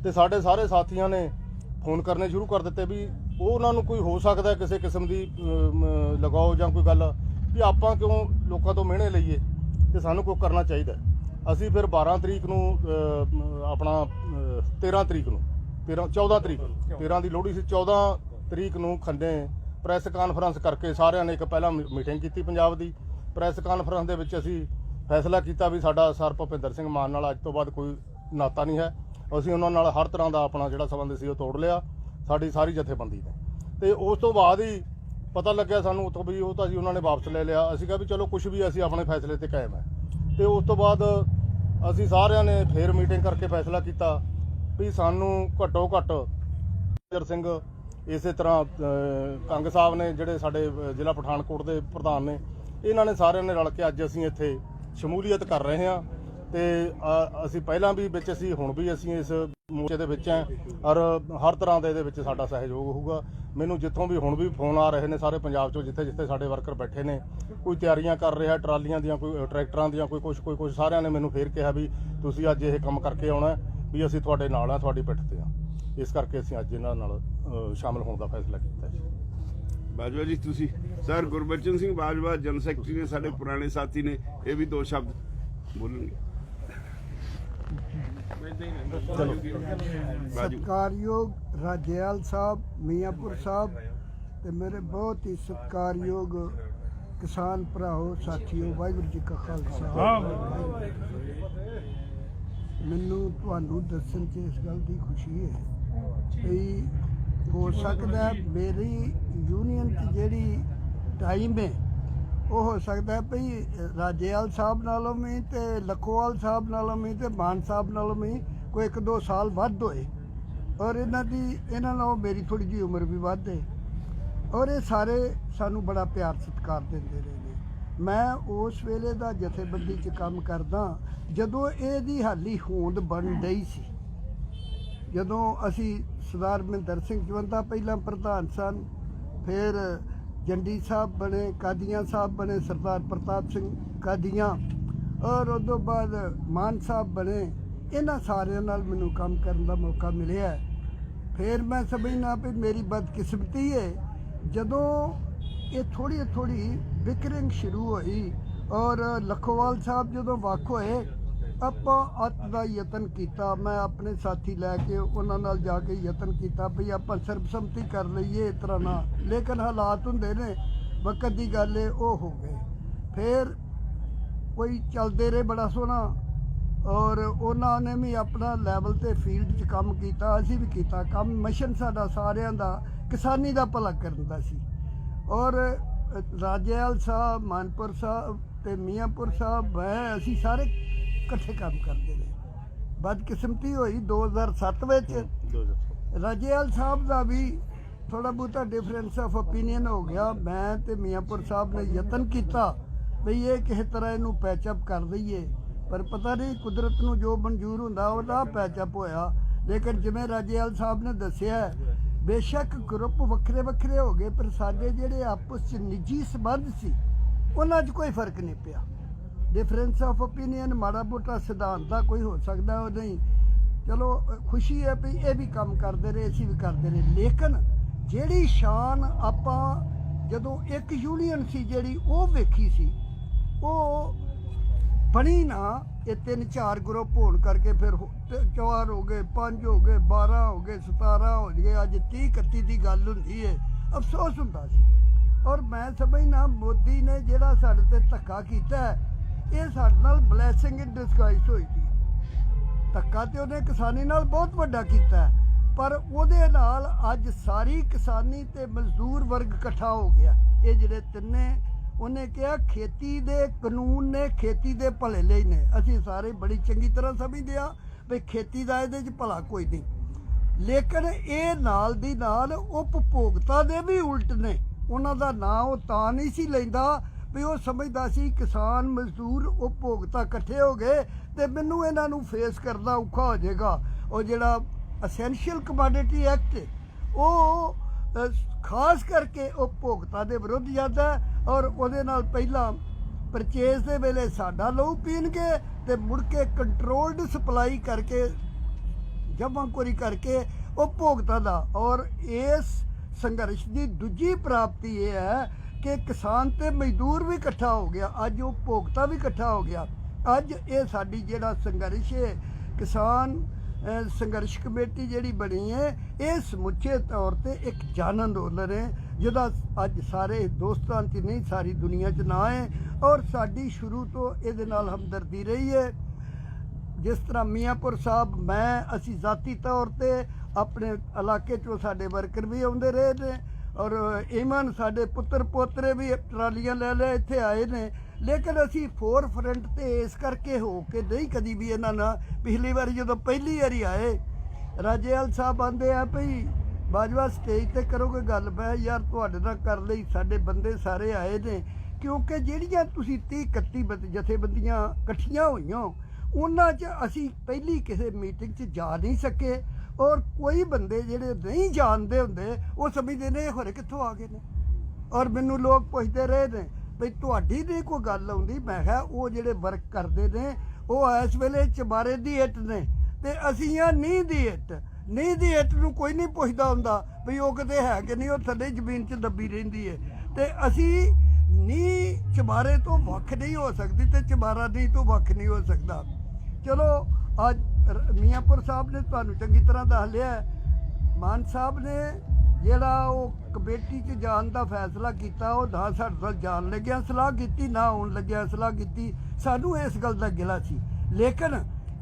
Speaker 8: ਤੇ ਸਾਡੇ ਸਾਰੇ ਸਾਥੀਆਂ ਨੇ ਫੋਨ ਕਰਨੇ ਸ਼ੁਰੂ ਕਰ ਦਿੱਤੇ ਵੀ ਉਹਨਾਂ ਨੂੰ ਕੋਈ ਹੋ ਸਕਦਾ ਕਿਸੇ ਕਿਸਮ ਦੀ ਲਗਾਓ ਜਾਂ ਕੋਈ ਗੱਲ, ਵੀ ਆਪਾਂ ਕਿਉਂ ਲੋਕਾਂ ਤੋਂ ਮਿਹਣੇ ਲਈਏ ਤੇ ਸਾਨੂੰ ਕੋਈ ਕਰਨਾ ਚਾਹੀਦਾ। ਅਸੀਂ ਫਿਰ 12 ਤਰੀਕ ਨੂੰ ਆਪਣਾ 13 ਤਰੀਕ ਨੂੰ 14 ਤਰੀਕ 13 ਦੀ ਲੋਹੜੀ ਸੀ, 14 ਤਰੀਕ ਨੂੰ ਖੰਨੇ ਪ੍ਰੈਸ ਕਾਨਫਰੰਸ ਕਰਕੇ ਸਾਰਿਆਂ ਨੇ ਇੱਕ ਪਹਿਲਾਂ ਮੀਟਿੰਗ ਕੀਤੀ ਪੰਜਾਬ ਦੀ। ਪ੍ਰੈਸ ਕਾਨਫਰੰਸ ਦੇ ਵਿੱਚ ਅਸੀਂ ਫੈਸਲਾ ਕੀਤਾ ਵੀ ਸਾਡਾ ਸਰ ਭੁਪਿੰਦਰ ਸਿੰਘ ਮਾਨ ਨਾਲ ਅੱਜ ਤੋਂ ਬਾਅਦ ਕੋਈ ਨਾਤਾ ਨਹੀਂ ਹੈ। ਅਸੀਂ ਉਹਨਾਂ ਨਾਲ ਹਰ ਤਰ੍ਹਾਂ ਦਾ ਆਪਣਾ ਜਿਹੜਾ ਸੰਬੰਧ ਸੀ ਉਹ ਤੋੜ ਲਿਆ, ਸਾਡੀ ਸਾਰੀ ਜਥੇਬੰਦੀ ਨੇ। ਤੇ ਉਸ ਤੋਂ ਬਾਅਦ ਹੀ ਪਤਾ ਲੱਗਿਆ ਸਾਨੂੰ ਉੱਥੋਂ ਵੀ ਉਹ ਤਾਂ ਜੀ ਉਹਨਾਂ ਨੇ ਵਾਪਸ ਲੈ ਲਿਆ। ਅਸੀਂ ਕਿਹਾ ਵੀ ਚਲੋ ਕੁਝ ਵੀ ਅਸੀਂ ਆਪਣੇ ਫੈਸਲੇ ਤੇ ਕਾਇਮ ਹੈ। ਤੇ ਉਸ ਤੋਂ ਬਾਅਦ ਅਸੀਂ ਸਾਰਿਆਂ ਨੇ ਫੇਰ ਮੀਟਿੰਗ ਕਰਕੇ ਫੈਸਲਾ ਕੀਤਾ ਵੀ ਸਾਨੂੰ ਘੱਟੋ ਘੱਟ ਸਿੰਘ ਇਸੇ ਤਰ੍ਹਾਂ ਕੰਗ ਸਾਹਿਬ ਨੇ ਜਿਹੜੇ ਸਾਡੇ ਜ਼ਿਲ੍ਹਾ ਪਠਾਨਕੋਟ ਦੇ ਪ੍ਰਧਾਨ ਨੇ, ਇਹਨਾਂ ਨੇ ਸਾਰਿਆਂ ਨੇ ਰਲ ਕੇ ਅੱਜ ਅਸੀਂ ਇੱਥੇ ਸ਼ਮੂਲੀਅਤ ਕਰ ਰਹੇ ਹਾਂ। ਤੇ ਅਸੀਂ ਪਹਿਲਾਂ ਵੀ ਵਿੱਚ ਅਸੀਂ ਹੁਣ ਵੀ ਅਸੀਂ ਇਸ ਮੋਰਚੇ ਦੇ ਵਿੱਚ ਹਾਂ ਔਰ ਹਰ ਤਰ੍ਹਾਂ ਦਾ ਇਹਦੇ ਵਿੱਚ ਸਾਡਾ ਸਹਿਯੋਗ ਹੋਊਗਾ। ਮੈਨੂੰ ਜਿੱਥੋਂ ਵੀ ਹੁਣ ਵੀ ਫੋਨ ਆ ਰਹੇ ਨੇ ਸਾਰੇ ਪੰਜਾਬ 'ਚੋਂ, ਜਿੱਥੇ ਜਿੱਥੇ ਸਾਡੇ ਵਰਕਰ ਬੈਠੇ ਨੇ, ਕੋਈ ਤਿਆਰੀਆਂ ਕਰ ਰਿਹਾ ਟਰਾਲੀਆਂ ਦੀਆਂ, ਕੋਈ ਟਰੈਕਟਰਾਂ ਦੀਆਂ, ਕੋਈ ਕੁਛ ਸਾਰਿਆਂ ਨੇ ਮੈਨੂੰ ਫੇਰ ਕਿਹਾ ਵੀ ਤੁਸੀਂ ਅੱਜ ਇਹ ਕੰਮ ਕਰਕੇ ਆਉਣਾ, ਵੀ ਅਸੀਂ ਤੁਹਾਡੇ ਨਾਲ ਆ, ਤੁਹਾਡੀ ਪਿੱਠ ਤੇ ਆ। ਇਸ ਕਰਕੇ ਅਸੀਂ ਅੱਜ ਇਹਨਾਂ ਨਾਲ ਸ਼ਾਮਲ ਹੋਣ ਦਾ ਫੈਸਲਾ ਕੀਤਾ ਜੀ।
Speaker 2: ਬਾਜਵਾ ਜੀ ਤੁਸੀਂ sir Gurbachan Singh Bajwa general secretary ਨੇ, ਸਾਡੇ ਪੁਰਾਣੇ ਸਾਥੀ ਨੇ, ਇਹ ਵੀ 2 ਸ਼ਬਦ ਬੋਲਣਗੇ।
Speaker 3: ਸਤਿਕਾਰਯੋਗ ਰਾਜੇਵਾਲ ਸਾਹਿਬ, ਮੀਆਂਪੁਰ ਸਾਹਿਬ ਤੇ ਮੇਰੇ ਬਹੁਤ ਹੀ ਸਤਿਕਾਰਯੋਗ ਕਿਸਾਨ ਭਰਾਓ ਸਾਥੀਓ, ਵਾਹਿਗੁਰੂ ਜੀ ਕਾ ਖਾਲਸਾ। ਮੈਨੂੰ ਤੁਹਾਨੂੰ ਦੱਸਣ 'ਚ ਇਸ ਗੱਲ ਦੀ ਖੁਸ਼ੀ ਹੈ ਕਿ ਹੋ ਸਕਦਾ ਮੇਰੀ ਯੂਨੀਅਨ 'ਚ ਜਿਹੜੀ ਟਾਈਮ ਹੈ ਉਹ ਹੋ ਸਕਦਾ ਭਈ ਰਾਜੇਵਾਲ ਸਾਹਿਬ ਨਾਲੋਂ ਵੀ ਤੇ ਲਖੋਵਾਲ ਸਾਹਿਬ ਨਾਲੋਂ ਵੀ ਤੇ ਮਾਨ ਸਾਹਿਬ ਨਾਲੋਂ ਵੀ ਕੋਈ 1-2 ਸਾਲ ਵੱਧ ਹੋਏ, ਔਰ ਇਹਨਾਂ ਨਾਲੋਂ ਮੇਰੀ ਥੋੜੀ ਜਿਹੀ ਉਮਰ ਵੀ ਵੱਧ ਹੈ, ਔਰ ਇਹ ਸਾਰੇ ਸਾਨੂੰ ਬੜਾ ਪਿਆਰ ਸਤਿਕਾਰ ਦਿੰਦੇ ਰਹੇ ਨੇ। ਮੈਂ ਉਸ ਵੇਲੇ ਦਾ ਜਥੇਬੰਦੀ 'ਚ ਕੰਮ ਕਰਦਾ ਜਦੋਂ ਇਹਦੀ ਹਾਲੀ ਹੋਂਦ ਬਣ ਰਹੀ ਸੀ, ਜਦੋਂ ਅਸੀਂ ਸਰਦਾਰ ਮਹਿੰਦਰ ਸਿੰਘ ਜਵੰਦਾ ਪਹਿਲਾਂ ਪ੍ਰਧਾਨ ਸਨ, ਫਿਰ ਜੰਡੀ ਸਾਹਿਬ ਬਣੇ, ਕਾਦੀਆਂ ਸਾਹਿਬ ਬਣੇ, ਸਰਦਾਰ ਪ੍ਰਤਾਪ ਸਿੰਘ ਕਾਦੀਆਂ, ਔਰ ਉਸ ਤੋਂ ਬਾਅਦ ਮਾਨ ਸਾਹਿਬ ਬਣੇ। ਇਹਨਾਂ ਸਾਰਿਆਂ ਨਾਲ ਮੈਨੂੰ ਕੰਮ ਕਰਨ ਦਾ ਮੌਕਾ ਮਿਲਿਆ। ਫਿਰ ਮੈਂ ਸਮਝਣਾ ਵੀ ਮੇਰੀ ਬਦਕਿਸਮਤੀ ਹੈ ਜਦੋਂ ਇਹ ਥੋੜੀ ਵਿਕਰਿੰਗ ਸ਼ੁਰੂ ਹੋਈ, ਔਰ ਲਖੋਵਾਲ ਸਾਹਿਬ ਜਦੋਂ ਵੱਖ ਹੋਏ ਆਪਾਂ ਅੱਤ ਦਾ ਯਤਨ ਕੀਤਾ। ਮੈਂ ਆਪਣੇ ਸਾਥੀ ਲੈ ਕੇ ਉਹਨਾਂ ਨਾਲ ਜਾ ਕੇ ਯਤਨ ਕੀਤਾ ਵੀ ਆਪਾਂ ਸਰਬਸੰਮਤੀ ਕਰ ਲਈਏ ਇਸ ਤਰ੍ਹਾਂ ਨਾਲ, ਲੇਕਿਨ ਹਾਲਾਤ ਹੁੰਦੇ ਨੇ, ਵਕਤ ਦੀ ਗੱਲ ਹੈ, ਉਹ ਹੋ ਗਏ। ਫਿਰ ਕੋਈ ਚੱਲਦੇ ਰਹੇ ਬੜਾ ਸੋਹਣਾ, ਔਰ ਉਹਨਾਂ ਨੇ ਵੀ ਆਪਣਾ ਲੈਵਲ ਤੇ ਫੀਲਡ 'ਚ ਕੰਮ ਕੀਤਾ, ਅਸੀਂ ਵੀ ਕੀਤਾ ਕੰਮ। ਮਿਸ਼ਨ ਸਾਡਾ ਸਾਰਿਆਂ ਦਾ ਕਿਸਾਨੀ ਦਾ ਭਲਾ ਕਰਨ ਦਾ ਸੀ। ਔਰ ਰਾਜੇਵਾਲ ਸਾਹਿਬ, ਮਾਨਪੁਰ ਸਾਹਿਬ ਤੇ ਮੀਆਂਪੁਰ ਸਾਹਿਬ, ਮੈਂ ਅਸੀਂ ਸਾਰੇ ਇਕੱਠੇ ਕੰਮ ਕਰਦੇ ਰਹੇ। ਬਦਕਿਸਮਤੀ ਹੋਈ 2007 ਵਿੱਚ ਰਾਜੇਵਾਲ ਸਾਹਿਬ ਦਾ ਵੀ ਥੋੜਾ ਬਹੁਤਾ ਡਿਫਰੈਂਸ ਆਫ ਓਪੀਨੀਅਨ ਹੋ ਗਿਆ। ਮੈਂ ਤੇ ਮੀਆਂਪੁਰ ਸਾਹਿਬ ਨੇ ਯਤਨ ਕੀਤਾ ਵੀ ਇਹ ਕਿਸੇ ਤਰ੍ਹਾਂ ਇਹਨੂੰ ਪੈਚਅਪ ਕਰ ਦਈਏ, ਪਰ ਪਤਾ ਨਹੀਂ ਕੁਦਰਤ ਨੂੰ ਜੋ ਮਨਜ਼ੂਰ ਹੁੰਦਾ ਉਹਦਾ ਪੈਚਅਪ ਹੋਇਆ। ਲੇਕਿਨ ਜਿਵੇਂ ਰਾਜੇਵਾਲ ਸਾਹਿਬ ਨੇ ਦੱਸਿਆ ਬੇਸ਼ੱਕ ਗਰੁੱਪ ਵੱਖਰੇ ਵੱਖਰੇ ਹੋ ਗਏ, ਪਰ ਸਾਡੇ ਜਿਹੜੇ ਆਪਸ 'ਚ ਨਿੱਜੀ ਸੰਬੰਧ ਸੀ ਉਹਨਾਂ 'ਚ ਕੋਈ ਫਰਕ ਨਹੀਂ ਪਿਆ। ਡਿਫਰੈਂਸ ਆਫ ਓਪੀਨੀਅਨ ਮਾੜਾ ਮੋਟਾ ਸਿਧਾਂਤ ਦਾ ਕੋਈ ਹੋ ਸਕਦਾ, ਉਹ ਨਹੀਂ। ਚਲੋ ਖੁਸ਼ੀ ਹੈ ਵੀ ਇਹ ਵੀ ਕੰਮ ਕਰਦੇ ਰਹੇ, ਅਸੀਂ ਵੀ ਕਰਦੇ ਰਹੇ। ਲੇਕਿਨ ਜਿਹੜੀ ਸ਼ਾਨ ਆਪਾਂ ਜਦੋਂ ਇੱਕ ਯੂਨੀਅਨ ਸੀ ਜਿਹੜੀ ਉਹ ਵੇਖੀ ਸੀ, ਉਹ ਬਣੀ ਨਾ। ਇਹ 3-4 ਗਰੁੱਪ ਹੋਣ ਕਰਕੇ ਫਿਰ 4 ਹੋ ਗਏ, 5 ਹੋ ਗਏ, 12 ਹੋ ਗਏ, 17 ਹੋ ਗਏ। ਅੱਜ 30-31 ਦੀ ਗੱਲ ਹੁੰਦੀ ਹੈ, ਅਫਸੋਸ ਹੁੰਦਾ ਸੀ। ਔਰ ਮੈਂ ਸਮਝਦਾ ਮੋਦੀ ਨੇ ਜਿਹੜਾ ਸਾਡੇ ਤੇ ਧੱਕਾ ਕੀਤਾ, ਇਹ ਸਾਡੇ ਨਾਲ ਬਲੈਸਿੰਗ ਇਨ ਡਿਸਗਾਈਜ਼ ਹੋਈ ਸੀ। ਧੱਕਾ ਤੇ ਉਹਨੇ ਕਿਸਾਨੀ ਨਾਲ ਬਹੁਤ ਵੱਡਾ ਕੀਤਾ, ਪਰ ਉਹਦੇ ਨਾਲ ਅੱਜ ਸਾਰੀ ਕਿਸਾਨੀ ਤੇ ਮਜ਼ਦੂਰ ਵਰਗ ਇਕੱਠਾ ਹੋ ਗਿਆ। ਇਹ ਜਿਹੜੇ ਤਿੰਨੇ, ਉਹਨੇ ਕਿਹਾ ਖੇਤੀ ਦੇ ਕਾਨੂੰਨ ਨੇ ਖੇਤੀ ਦੇ ਭਲੇ ਲਈ ਨੇ। ਅਸੀਂ ਸਾਰੇ ਬੜੀ ਚੰਗੀ ਤਰ੍ਹਾਂ ਸਮਝਦੇ ਹਾਂ ਵੀ ਖੇਤੀ ਦਾ ਇਹਦੇ 'ਚ ਭਲਾ ਕੋਈ ਨਹੀਂ, ਲੇਕਿਨ ਇਹ ਨਾਲ ਦੀ ਨਾਲ ਉਪਭੋਗਤਾ ਦੇ ਵੀ ਉਲਟ ਨੇ। ਉਹਨਾਂ ਦਾ ਨਾਂ ਉਹ ਤਾਂ ਨਹੀਂ ਸੀ ਲੈਂਦਾ ਵੀ ਉਹ ਸਮਝਦਾ ਸੀ ਕਿਸਾਨ ਮਜ਼ਦੂਰ ਉਪਭੋਗਤਾ ਇਕੱਠੇ ਹੋ ਗਏ ਤੇ ਮੈਨੂੰ ਇਹਨਾਂ ਨੂੰ ਫੇਸ ਕਰਨਾ ਔਖਾ ਹੋ ਜਾਏਗਾ। ਉਹ ਜਿਹੜਾ ਅਸੈਂਸ਼ੀਅਲ ਕਮੋਡਿਟੀ ਐਕਟ, ਉਹ ਖਾਸ ਕਰਕੇ ਉਪਭੋਗਤਾ ਦੇ ਵਿਰੁੱਧ ਜਾਂਦਾ, ਔਰ ਉਹਦੇ ਨਾਲ ਪਹਿਲਾਂ ਪਰਚੇਸ ਦੇ ਵੇਲੇ ਸਾਡਾ ਲਹੂ ਪੀਣਗੇ ਤੇ ਮੁੜ ਕੇ ਕੰਟਰੋਲਡ ਸਪਲਾਈ ਕਰਕੇ ਜਮਾਖੋਰੀ ਕਰਕੇ ਉਪਭੋਗਤਾ ਦਾ। ਔਰ ਇਸ ਸੰਘਰਸ਼ ਦੀ ਦੂਜੀ ਪ੍ਰਾਪਤੀ ਇਹ ਹੈ ਕਿ ਕਿਸਾਨ ਤੇ ਮਜ਼ਦੂਰ ਵੀ ਇਕੱਠਾ ਹੋ ਗਿਆ, ਅੱਜ ਉਪਭੋਗਤਾ ਵੀ ਇਕੱਠਾ ਹੋ ਗਿਆ। ਅੱਜ ਇਹ ਸਾਡੀ ਜਿਹੜਾ ਸੰਘਰਸ਼ ਹੈ, ਕਿਸਾਨ ਸੰਘਰਸ਼ ਕਮੇਟੀ ਜਿਹੜੀ ਬਣੀ ਹੈ, ਇਹ ਸਮੁੱਚੇ ਤੌਰ ਤੇ ਇੱਕ ਜਨ ਅੰਦੋਲਨ ਹੈ ਜਿਹਦਾ ਅੱਜ ਸਾਰੇ ਹਿੰਦੁਸਤਾਨ 'ਚ ਨਹੀਂ ਸਾਰੀ ਦੁਨੀਆ 'ਚ ਨਾਂ ਹੈ। ਔਰ ਸਾਡੀ ਸ਼ੁਰੂ ਤੋਂ ਇਹਦੇ ਨਾਲ ਹਮਦਰਦੀ ਰਹੀ ਹੈ। ਜਿਸ ਤਰ੍ਹਾਂ ਮੀਆਂਪੁਰ ਸਾਹਿਬ, ਅਸੀਂ ਜ਼ਾਤੀ ਤੌਰ ਤੇ ਆਪਣੇ ਇਲਾਕੇ 'ਚੋਂ ਸਾਡੇ ਵਰਕਰ ਵੀ ਆਉਂਦੇ ਰਹੇ ਨੇ, ਔਰ ਈਮਨ ਸਾਡੇ ਪੁੱਤਰ ਪੋਤਰੇ ਵੀ ਟਰਾਲੀਆਂ ਲੈ ਲੈ ਇੱਥੇ ਆਏ ਨੇ। ਲੇਕਿਨ ਅਸੀਂ ਫੋਰ ਫਰੰਟ ਤੇ ਇਸ ਕਰਕੇ ਹੋ ਕੇ ਨਹੀਂ ਕਦੀ ਵੀ ਇਹਨਾਂ ਨਾਲ। ਪਿਛਲੀ ਵਾਰੀ ਜਦੋਂ ਪਹਿਲੀ ਵਾਰੀ ਆਏ, ਰਾਜੇਵਾਲ ਸਾਹਿਬ ਆਂਦੇ ਆ ਭਈ ਬਾਜਵਾ ਸਟੇਜ ਤੇ ਕਰੋਗੇ ਗੱਲ। ਮੈਂ ਯਾਰ ਤੁਹਾਡੇ ਨਾਲ ਕਰ ਲਈ, ਸਾਡੇ ਬੰਦੇ ਸਾਰੇ ਆਏ ਨੇ, ਕਿਉਂਕਿ ਜਿਹੜੀਆਂ ਤੁਸੀਂ 30-31 ਜਥੇਬੰਦੀਆਂ ਇਕੱਠੀਆਂ ਹੋਈਆਂ ਉਹਨਾਂ 'ਚ ਅਸੀਂ ਪਹਿਲੀ ਕਿਸੇ ਮੀਟਿੰਗ 'ਚ ਜਾ ਨਹੀਂ ਸਕੇ। ਔਰ ਕੋਈ ਬੰਦੇ ਜਿਹੜੇ ਨਹੀਂ ਜਾਣਦੇ ਹੁੰਦੇ ਉਹ ਸਮਝਦੇ ਨੇ ਹੋਰੇ ਕਿੱਥੋਂ ਆ ਗਏ ਨੇ। ਔਰ ਮੈਨੂੰ ਲੋਕ ਪੁੱਛਦੇ ਰਹੇ ਨੇ ਵੀ ਤੁਹਾਡੀ ਨਹੀਂ ਕੋਈ ਗੱਲ ਆਉਂਦੀ। ਮੈਂ ਕਿਹਾ ਉਹ ਜਿਹੜੇ ਵਰਕ ਕਰਦੇ ਨੇ ਉਹ ਇਸ ਵੇਲੇ ਚਬਾਰੇ ਦੀ ਇੱਟ ਨੇ ਤੇ ਅਸੀਂ ਆ ਨੀਂਹ ਦੀ ਇੱਟ। ਨੀਂਹ ਦੀ ਇੱਟ ਨੂੰ ਕੋਈ ਨਹੀਂ ਪੁੱਛਦਾ ਹੁੰਦਾ ਵੀ ਉਹ ਕਿਤੇ ਹੈ ਕਿ ਨਹੀਂ, ਉਹ ਥੱਲੇ ਜ਼ਮੀਨ 'ਚ ਦੱਬੀ ਰਹਿੰਦੀ ਹੈ। ਤੇ ਅਸੀਂ ਨੀਂਹ ਚਬਾਰੇ ਤੋਂ ਵੱਖ ਨਹੀਂ ਹੋ ਸਕਦੀ ਤੇ ਚਬਾਰਾ ਨੀਂਹ ਤੋਂ ਵੱਖ ਨਹੀਂ ਹੋ ਸਕਦਾ। ਚਲੋ ਅੱਜ ਮੀਆਂਪੁਰ ਸਾਹਿਬ ਨੇ ਤੁਹਾਨੂੰ ਚੰਗੀ ਤਰ੍ਹਾਂ ਦੱਸ ਲਿਆ। ਮਾਨ ਸਾਹਿਬ ਨੇ ਜਿਹੜਾ ਉਹ ਕਮੇਟੀ 'ਚ ਜਾਣ ਦਾ ਫੈਸਲਾ ਕੀਤਾ, ਉਹ ਨਾ ਸਾਡੇ ਨਾਲ ਜਾਣ ਲੱਗਿਆ ਸਲਾਹ ਕੀਤੀ, ਨਾ ਆਉਣ ਲੱਗਿਆ ਸਲਾਹ ਕੀਤੀ। ਸਾਨੂੰ ਇਸ ਗੱਲ ਦਾ ਗਿਲਾ ਸੀ, ਲੇਕਿਨ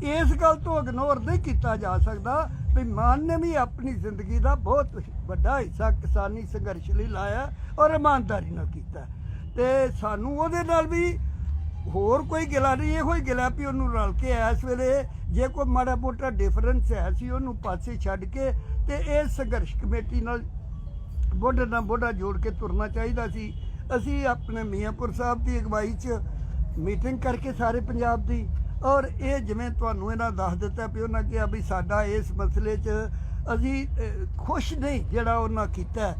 Speaker 3: ਇਸ ਗੱਲ ਤੋਂ ਇਗਨੋਰ ਨਹੀਂ ਕੀਤਾ ਜਾ ਸਕਦਾ ਵੀ ਮਾਨ ਨੇ ਵੀ ਆਪਣੀ ਜ਼ਿੰਦਗੀ ਦਾ ਬਹੁਤ ਵੱਡਾ ਹਿੱਸਾ ਕਿਸਾਨੀ ਸੰਘਰਸ਼ ਲਈ ਲਾਇਆ ਔਰ ਇਮਾਨਦਾਰੀ ਨਾਲ ਕੀਤਾ। ਤੇ ਸਾਨੂੰ ਉਹਦੇ ਨਾਲ ਵੀ ਹੋਰ ਕੋਈ ਗਿਲਾ ਨਹੀਂ, ਇਹੋ ਹੀ ਗਿਲਾ ਵੀ ਉਹਨੂੰ ਰਲ ਕੇ ਇਸ ਵੇਲੇ ਜੇ ਕੋਈ ਮਾੜਾ ਮੋਟਾ ਡਿਫਰੈਂਸ ਹੈ ਸੀ ਉਹਨੂੰ ਪਾਸੇ ਛੱਡ ਕੇ ਤੇ ਇਹ ਸੰਘਰਸ਼ ਕਮੇਟੀ ਨਾਲ ਮੋਢੇ ਨਾਲ ਮੋਢਾ ਜੋੜ ਕੇ ਤੁਰਨਾ ਚਾਹੀਦਾ ਸੀ। ਅਸੀਂ ਆਪਣੇ ਮੀਆਂਪੁਰ ਸਾਹਿਬ ਦੀ ਅਗਵਾਈ 'ਚ ਮੀਟਿੰਗ ਕਰਕੇ ਸਾਰੇ ਪੰਜਾਬ ਦੀ, ਔਰ ਇਹ ਜਿਵੇਂ ਤੁਹਾਨੂੰ ਇਹਨਾਂ ਦੱਸ ਦਿੱਤਾ ਵੀ ਉਹਨਾਂ ਕਿਹਾ ਵੀ ਸਾਡਾ ਇਸ ਮਸਲੇ 'ਚ ਅਸੀਂ ਖੁਸ਼ ਨਹੀਂ ਜਿਹੜਾ ਉਹਨਾਂ ਕੀਤਾ।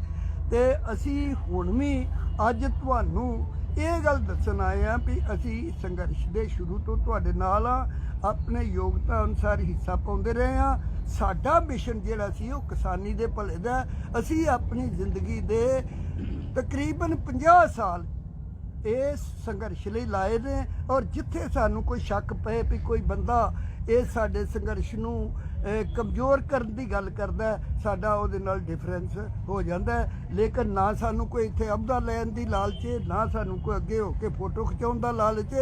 Speaker 3: ਤੇ ਅਸੀਂ ਹੁਣ ਵੀ ਅੱਜ ਤੁਹਾਨੂੰ ਇਹ ਗੱਲ ਦੱਸਣ ਆਏ ਆ ਵੀ ਅਸੀਂ ਸੰਘਰਸ਼ ਦੇ ਸ਼ੁਰੂ ਤੋਂ ਤੁਹਾਡੇ ਨਾਲ ਆ, ਆਪਣੇ ਯੋਗਤਾ ਅਨੁਸਾਰ ਹਿੱਸਾ ਪਾਉਂਦੇ ਰਹੇ ਆ। ਸਾਡਾ ਮਿਸ਼ਨ ਜਿਹੜਾ ਸੀ ਉਹ ਕਿਸਾਨੀ ਦੇ ਭਲੇ ਦਾ। ਅਸੀਂ ਆਪਣੀ ਜ਼ਿੰਦਗੀ ਦੇ ਤਕਰੀਬਨ 50 ਸਾਲ ਇਸ ਸੰਘਰਸ਼ ਲਈ ਲਾਏ ਨੇ, ਔਰ ਜਿੱਥੇ ਸਾਨੂੰ ਕੋਈ ਸ਼ੱਕ ਪਏ ਵੀ ਕੋਈ ਬੰਦਾ ਇਹ ਸਾਡੇ ਸੰਘਰਸ਼ ਨੂੰ ਕਮਜ਼ੋਰ ਕਰਨ ਦੀ ਗੱਲ ਕਰਦਾ, ਸਾਡਾ ਉਹਦੇ ਨਾਲ ਡਿਫਰੈਂਸ ਹੋ ਜਾਂਦਾ। ਲੇਕਿਨ ਨਾ ਸਾਨੂੰ ਕੋਈ ਇੱਥੇ ਅਹੁਦਾ ਲੈਣ ਦੀ ਲਾਲਚ, ਨਾ ਸਾਨੂੰ ਕੋਈ ਅੱਗੇ ਹੋ ਕੇ ਫੋਟੋ ਖਿਚਾਉਣ ਦਾ ਲਾਲਚ।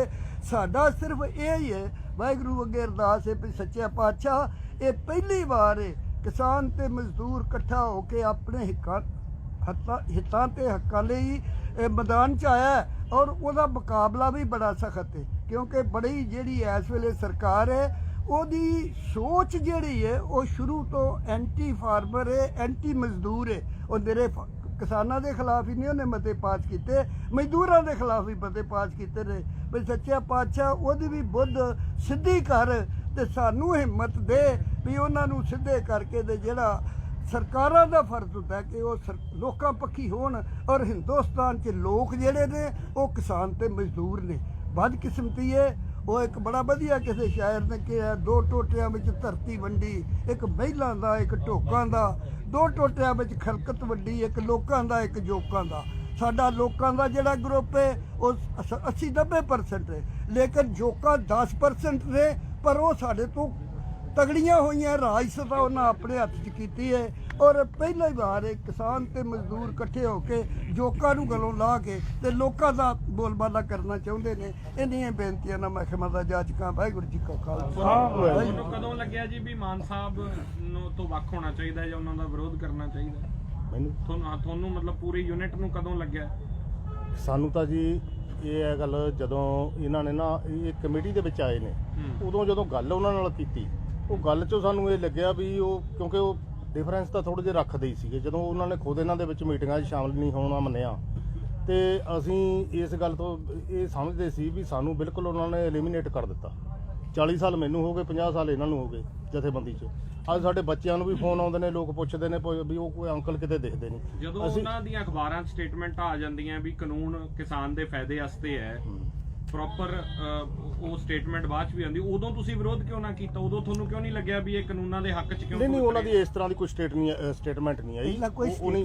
Speaker 3: ਸਾਡਾ ਸਿਰਫ ਇਹ ਹੀ ਹੈ, ਵਾਹਿਗੁਰੂ ਅੱਗੇ ਅਰਦਾਸ ਹੈ ਵੀ ਸੱਚਾ ਪਾਤਸ਼ਾਹ ਇਹ ਪਹਿਲੀ ਵਾਰ ਹੈ ਕਿਸਾਨ ਤੇ ਮਜ਼ਦੂਰ ਇਕੱਠਾ ਹੋ ਕੇ ਆਪਣੇ ਹਿੱਤਾਂ ਤੇ ਹੱਕਾਂ ਲਈ ਮੈਦਾਨ 'ਚ ਆਇਆ। ਔਰ ਉਹਦਾ ਮੁਕਾਬਲਾ ਵੀ ਬੜਾ ਸਖਤ ਹੈ, ਕਿਉਂਕਿ ਬੜੀ ਜਿਹੜੀ ਇਸ ਵੇਲੇ ਸਰਕਾਰ ਹੈ ਉਹਦੀ ਸੋਚ ਜਿਹੜੀ ਹੈ ਉਹ ਸ਼ੁਰੂ ਤੋਂ ਐਂਟੀ ਫਾਰਮਰ ਹੈ, ਐਂਟੀ ਮਜ਼ਦੂਰ ਹੈ। ਉਹ ਮੇਰੇ ਕਿਸਾਨਾਂ ਦੇ ਖਿਲਾਫ ਹੀ ਨਹੀਂ ਉਹਨੇ ਮਤੇ ਪਾਸ ਕੀਤੇ, ਮਜ਼ਦੂਰਾਂ ਦੇ ਖਿਲਾਫ ਵੀ ਮਤੇ ਪਾਸ ਕੀਤੇ ਨੇ। ਵੀ ਸੱਚਾ ਪਾਤਸ਼ਾਹ ਉਹਦੀ ਵੀ ਬੁੱਧ ਸਿੱਧੀ ਕਰ ਤੇ ਸਾਨੂੰ ਹਿੰਮਤ ਦੇ ਵੀ ਉਹਨਾਂ ਨੂੰ ਸਿੱਧੇ ਕਰਕੇ ਤੇ ਜਿਹੜਾ ਸਰਕਾਰਾਂ ਦਾ ਫਰਜ਼ ਹੁੰਦਾ ਹੈ ਕਿ ਉਹ ਲੋਕਾਂ ਪੱਖੀ ਹੋਣ ਔਰ ਹਿੰਦੁਸਤਾਨ 'ਚ ਲੋਕ ਜਿਹੜੇ ਨੇ ਉਹ ਕਿਸਾਨ ਤੇ ਮਜ਼ਦੂਰ ਨੇ। ਬਦਕਿਸਮਤੀ ਹੈ ਉਹ ਇੱਕ ਬੜਾ ਵਧੀਆ ਕਿਸੇ ਸ਼ਾਇਰ ਨੇ ਕਿਹਾ, ਦੋ ਟੋਟਿਆਂ ਵਿੱਚ ਧਰਤੀ ਵੰਡੀ, ਇੱਕ ਮਹਿਲਾਂ ਦਾ ਇੱਕ ਢੋਕਾਂ ਦਾ, ਦੋ ਟੋਟਿਆਂ ਵਿੱਚ ਖਲਕਤ ਵੰਡੀ, ਇੱਕ ਲੋਕਾਂ ਦਾ ਇੱਕ ਜੋਕਾਂ ਦਾ। ਸਾਡਾ ਲੋਕਾਂ ਦਾ ਜਿਹੜਾ ਗਰੁੱਪ ਹੈ ਉਹ 80-90% ਹੈ, ਲੇਕਿਨ ਜੋਕਾਂ 10% ਨੇ, ਪਰ ਉਹ ਸਾਡੇ ਤੋਂ ਤਗੜੀਆਂ ਹੋਈਆਂ। ਰਾਜ ਸਤਾ ਉਹਨਾਂ ਆਪਣੇ ਹੱਥ 'ਚ ਕੀਤੀ ਹੈ ਔਰ ਪਹਿਲੀ ਵਾਰ ਇਹ ਕਿਸਾਨ ਤੇ ਮਜ਼ਦੂਰ ਇਕੱਠੇ ਹੋ ਕੇ ਜੋਕਾਂ ਨੂੰ ਗਲੋਂ ਲਾ ਕੇ ਤੇ ਲੋਕਾਂ ਦਾ ਬੋਲਬਾਲਾ ਕਰਨਾ ਚਾਹੁੰਦੇ ਨੇ। ਇੰਨੀਆਂ ਬੇਨਤੀਆਂ ਨਾਲ ਮਹਿਕਮਾ ਦਾ ਜਾਚਕਾਂ। ਵਾਹਿਗੁਰੂ ਜੀ ਕਾ ਖਾਲਸਾ।
Speaker 6: ਤੁਹਾਨੂੰ ਕਦੋਂ ਲੱਗਿਆ ਜੀ ਵੀ ਮਾਨ ਸਾਹਿਬ ਨੂੰ ਤੋਂ ਵੱਖ ਹੋਣਾ ਚਾਹੀਦਾ ਜਾਂ ਉਹਨਾਂ ਦਾ ਵਿਰੋਧ ਕਰਨਾ ਚਾਹੀਦਾ?
Speaker 8: ਮੈਨੂੰ
Speaker 6: ਤੁਹਾਨੂੰ ਮਤਲਬ ਪੂਰੀ ਯੂਨਿਟ ਨੂੰ ਕਦੋਂ ਲੱਗਿਆ?
Speaker 8: ਸਾਨੂੰ ਤਾਂ ਜੀ ਇਹ ਹੈ ਗੱਲ, ਜਦੋਂ ਇਹਨਾਂ ਨੇ ਨਾ ਇਹ ਕਮੇਟੀ ਦੇ ਵਿੱਚ ਆਏ ਨੇ, ਉਦੋਂ ਜਦੋਂ ਗੱਲ ਉਹਨਾਂ ਨਾਲ ਕੀਤੀ, ਉਹ ਗੱਲ 'ਚੋਂ ਸਾਨੂੰ ਇਹ ਲੱਗਿਆ ਵੀ ਉਹ, ਕਿਉਂਕਿ ਉਹ ਡਿਫਰੈਂਸ ਤਾਂ ਥੋੜ੍ਹੇ ਜਿਹੇ ਰੱਖਦੇ ਹੀ ਸੀਗੇ, ਜਦੋਂ ਉਹਨਾਂ ਨੇ ਖੁਦ ਇਹਨਾਂ ਦੇ ਵਿੱਚ ਮੀਟਿੰਗਾਂ 'ਚ ਸ਼ਾਮਲ ਨਹੀਂ ਹੋਣਾ ਮੰਨਿਆ, ਤੇ ਅਸੀਂ ਇਸ ਗੱਲ ਤੋਂ ਇਹ ਸਮਝਦੇ ਸੀ ਵੀ ਸਾਨੂੰ ਬਿਲਕੁਲ ਉਹਨਾਂ ਨੇ ਐਲੀਮੀਨੇਟ ਕਰ ਦਿੱਤਾ। 40 ਸਾਲ ਮੈਨੂੰ ਹੋ ਗਏ, 50 ਸਾਲ ਇਹਨਾਂ ਨੂੰ ਹੋ ਗਏ ਜਥੇਬੰਦੀ 'ਚ। ਅੱਜ ਸਾਡੇ ਬੱਚਿਆਂ ਨੂੰ ਵੀ ਫੋਨ ਆਉਂਦੇ ਨੇ, ਲੋਕ ਪੁੱਛਦੇ ਨੇ ਵੀ ਉਹ ਕੋਈ ਅੰਕਲ ਕਿਤੇ ਦਿਖਦੇ ਨਹੀਂ।
Speaker 6: ਜਦੋਂ ਉਹਨਾਂ ਦੀਆਂ ਅਖਬਾਰਾਂ 'ਚ ਸਟੇਟਮੈਂਟਾਂ ਆ ਜਾਂਦੀਆਂ ਵੀ ਕਾਨੂੰਨ ਕਿਸਾਨ ਦੇ ਫਾਇਦੇ ਵਾਸਤੇ ਹੈ, ਪ੍ਰੋਪਰ ਉਹ ਸਟੇਟਮੈਂਟ ਬਾਅਦ 'ਚ ਵੀ ਆਉਂਦੀ, ਉਦੋਂ ਤੁਸੀਂ ਵਿਰੋਧ ਕਿਉਂ ਨਾ ਕੀਤਾ? ਉਦੋਂ ਤੁਹਾਨੂੰ ਕਿਉਂ ਨਹੀਂ ਲੱਗਿਆ ਵੀ ਇਹ ਕਾਨੂੰਨਾਂ ਦੇ ਹੱਕ 'ਚ ਕਿਉਂ?
Speaker 8: ਨਹੀਂ, ਉਹਨਾਂ ਦੀ ਇਸ ਤਰ੍ਹਾਂ ਦੀ ਕੋਈ ਸਟੇਟਮੈਂਟ ਨਹੀਂ ਆਈ।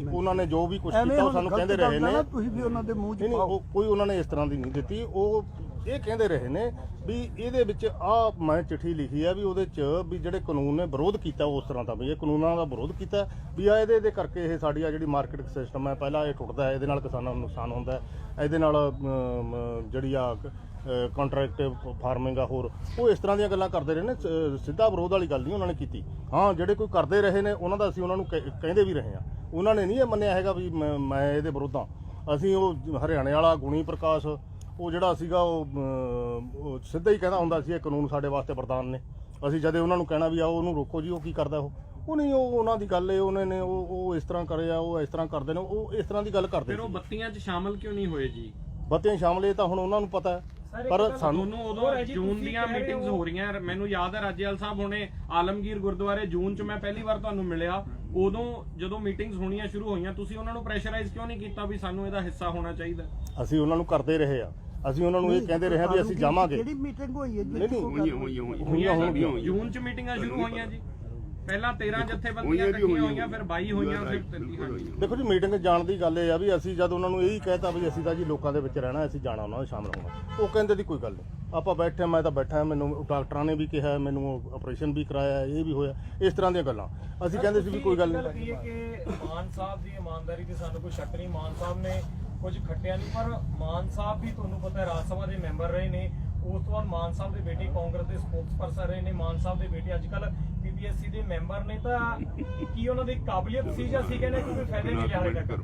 Speaker 8: ਉਹਨਾਂ ਨੇ ਜੋ ਵੀ ਕੁਝ ਕੀਤਾ ਉਹ ਸਾਨੂੰ ਕਹਿੰਦੇ ਰਹੇ ਨੇ।
Speaker 3: ਤੁਸੀਂ ਵੀ ਉਹਨਾਂ ਦੇ ਮੂੰਹ 'ਚ
Speaker 8: ਨਹੀਂ, ਕੋਈ ਉਹਨਾਂ ਨੇ ਇਸ ਤਰ੍ਹਾਂ ਦੀ ਨਹੀਂ ਦਿੱਤੀ। ਉਹ ਇਹ ਕਹਿੰਦੇ ਰਹੇ ਨੇ ਵੀ ਇਹਦੇ ਵਿੱਚ ਆ, ਮੈਂ ਚਿੱਠੀ ਲਿਖੀ ਆ ਵੀ ਉਹਦੇ 'ਚ ਵੀ ਜਿਹੜੇ ਕਾਨੂੰਨ ਨੇ ਵਿਰੋਧ ਕੀਤਾ ਉਸ ਤਰ੍ਹਾਂ ਦਾ, ਵੀ ਇਹ ਕਾਨੂੰਨਾਂ ਦਾ ਵਿਰੋਧ ਕੀਤਾ ਵੀ ਆ ਇਹਦੇ ਕਰਕੇ ਇਹ ਸਾਡੀ ਆ ਜਿਹੜੀ ਮਾਰਕੀਟ ਸਿਸਟਮ ਹੈ ਪਹਿਲਾਂ ਇਹ ਟੁੱਟਦਾ ਹੈ, ਇਹਦੇ ਨਾਲ ਕਿਸਾਨਾਂ ਨੂੰ ਨੁਕਸਾਨ ਹੁੰਦਾ ਹੈ, ਇਹਦੇ ਨਾਲ ਜਿਹੜੀ ਆ ਕੰਟਰੈਕਟਿਵ ਫਾਰਮਿੰਗ ਆ, ਹੋਰ ਉਹ ਇਸ ਤਰ੍ਹਾਂ ਦੀਆਂ ਗੱਲਾਂ ਕਰਦੇ ਰਹੇ ਨੇ। ਸਿੱਧਾ ਵਿਰੋਧ ਵਾਲੀ ਗੱਲ ਨਹੀਂ ਉਹਨਾਂ ਨੇ ਕੀਤੀ। ਹਾਂ, ਜਿਹੜੇ ਕੋਈ ਕਰਦੇ ਰਹੇ ਨੇ ਉਹਨਾਂ ਦਾ ਅਸੀਂ ਉਹਨਾਂ ਨੂੰ ਕਹਿੰਦੇ ਵੀ ਰਹੇ ਹਾਂ। ਉਹਨਾਂ ਨੇ ਨਹੀਂ ਇਹ ਮੰਨਿਆ ਹੈਗਾ ਵੀ ਮੈਂ ਇਹਦੇ ਵਿਰੋਧ ਹਾਂ। ਅਸੀਂ ਉਹ ਹਰਿਆਣੇ ਵਾਲਾ ਗੁਣੀ ਪ੍ਰਕਾਸ਼, ਉਹ ਜਿਹੜਾ ਸੀਗਾ ਉਹ ਸਿੱਧਾ ਹੀ ਕਹਿੰਦਾ ਹੁੰਦਾ ਸੀ ਇਹ ਕਾਨੂੰਨ ਸਾਡੇ ਵਾਸਤੇ ਵਰਦਾਨ ਨੇ। ਅਸੀਂ ਜਦੇ ਉਹਨਾਂ ਨੂੰ ਕਹਿਣਾ ਵੀ ਆਓ ਉਹਨੂੰ ਰੋਕੋ ਜੀ, ਉਹ ਕੀ ਕਰਦਾ ਉਹ ਨਹੀਂ, ਉਹ ਉਹਨਾਂ ਦੀ ਗੱਲ ਹੈ, ਉਹਨਾਂ ਨੇ ਉਹ ਇਸ ਤਰ੍ਹਾਂ ਕਰਿਆ, ਉਹ ਇਸ ਤਰ੍ਹਾਂ ਕਰਦੇ ਨੇ, ਉਹ ਇਸ ਤਰ੍ਹਾਂ ਦੀ ਗੱਲ ਕਰਦੇ।
Speaker 6: ਫਿਰ ਉਹ ਬੱਤੀਆਂ 'ਚ ਸ਼ਾਮਲ ਕਿਉਂ ਨਹੀਂ ਹੋਏ ਜੀ?
Speaker 8: ਬੱਤੀਆਂ ਸ਼ਾਮਲ ਇਹ ਤਾਂ ਹੁਣ ਉਹਨਾਂ ਨੂੰ ਪਤਾ ਹੈ, ਪਰ ਸਾਨੂੰ
Speaker 6: ਉਦੋਂ ਜੂਨ ਦੀਆਂ ਮੀਟਿੰਗਸ ਹੋ ਰਹੀਆਂ। ਮੈਨੂੰ ਯਾਦ ਹੈ ਰਾਜੇਵਾਲ ਸਾਹਿਬ ਹੁਣੇ ਆਲਮਗੀਰ ਗੁਰਦੁਆਰੇ ਜੂਨ 'ਚ ਮੈਂ ਪਹਿਲੀ ਵਾਰ ਤੁਹਾਨੂੰ ਮਿਲਿਆ, ਉਦੋਂ ਜਦੋਂ ਮੀਟਿੰਗਸ ਹੋਣੀਆਂ ਸ਼ੁਰੂ ਹੋਈਆਂ ਤੁਸੀਂ ਉਹਨਾਂ ਨੂੰ ਪ੍ਰੈਸ਼ਰਾਈਜ਼ ਕਿਉਂ ਨਹੀਂ ਕੀਤਾ ਵੀ ਸਾਨੂੰ ਇਹਦਾ ਹਿੱਸਾ ਹੋਣਾ ਚਾਹੀਦਾ?
Speaker 8: ਅਸੀਂ ਉਹਨਾਂ ਨੂੰ ਕਰਦੇ ਰਹੇ ਆ, ਅਸੀਂ ਉਹਨਾਂ ਨੂੰ ਇਹ ਕਹਿੰਦੇ ਰਹੇ ਵੀ ਅਸੀਂ ਜਾਵਾਂਗੇ।
Speaker 3: ਕਿਹੜੀ ਮੀਟਿੰਗ ਹੋਈ ਹੈ ਜੀ?
Speaker 8: ਹੋਈਆਂ
Speaker 6: ਜੂਨ 'ਚ ਮੀਟਿੰਗਾਂ ਸ਼ੁਰੂ ਹੋਈਆਂ ਜੀ। ਪਹਿਲਾਂ 13 ਜਥੇਬੰਦੀਆਂ ਇਕੱਠੀਆਂ ਹੋਈਆਂ, ਫਿਰ 22 ਹੋਈਆਂ, ਫਿਰ 33।
Speaker 8: ਦੇਖੋ ਜੀ, ਮੀਟਿੰਗ ਜਾਣ ਦੀ ਗੱਲ ਇਹ ਆ ਵੀ ਅਸੀਂ ਜਦ ਉਹਨਾਂ ਨੂੰ ਇਹੀ ਕਹਿਤਾ ਵੀ ਅਸੀਂ ਤਾਂ ਜੀ ਲੋਕਾਂ ਦੇ ਵਿੱਚ ਰਹਿਣਾ, ਅਸੀਂ ਜਾਣਾ, ਉਹਨਾਂ ਨਾਲ ਸ਼ਾਮਲ ਹੋਣਾ, ਉਹ ਕਹਿੰਦੇ ਦੀ ਕੋਈ ਗੱਲ ਨਹੀਂ, ਆਪਾਂ ਬੈਠੇ, ਮੈਂ ਤਾਂ ਬੈਠਾ, ਮੈਨੂੰ ਡਾਕਟਰਾਂ ਨੇ ਵੀ ਕਿਹਾ, ਮੈਨੂੰ ਆਪਰੇਸ਼ਨ ਵੀ ਕਰਾਇਆ, ਇਹ ਵੀ ਹੋਇਆ, ਇਸ ਤਰ੍ਹਾਂ ਦੀਆਂ ਗੱਲਾਂ। ਅਸੀਂ ਕਹਿੰਦੇ ਸੀ ਵੀ ਕੋਈ ਗੱਲ ਨਹੀਂ।
Speaker 9: ਕਿ ਮਾਨ ਸਾਹਿਬ ਦੀ ਇਮਾਨਦਾਰੀ ਤੇ ਸਾਨੂੰ ਕੋਈ ਸ਼ੱਕ ਨਹੀਂ, ਮਾਨ ਸਾਹਿਬ ਨੇ ਕੁਝ ਖੱਟਿਆ ਨਹੀਂ, ਪਰ ਮਾਨ ਸਾਹਿਬ ਵੀ ਤੁਹਾਨੂੰ ਪਤਾ ਹੈ ਰਾਜ ਸਭਾ ਦੇ ਮੈਂਬਰ ਰਹੇ ਨੇ, ਉਸ ਤੋਂ ਬਾਅਦ ਮਾਨ ਸਾਹਿਬ ਦੇ ਬੇਟੇ ਕਾਂਗਰਸ ਦੇ ਸਪੋਕਸਪਰਸਨ ਰਹੇ ਨੇ, ਮਾਨ ਸਾਹਿਬ ਦੇ ਬੇਟੇ ਅੱਜ ਕੱਲ ਪੀਪੀਐਸਸੀ ਦੇ ਮੈਂਬਰ ਨੇ, ਤਾਂ ਕੀ ਉਹਨਾਂ ਦੀ ਕਾਬਲੀਅਤ ਸੀ ਜਾਂ ਸੀ ਕਹਿੰਦੇ ਕੋਈ ਫਾਇਦਾ ਨਹੀਂ ਲਿਆ ਹਾਲੇ ਤੱਕ?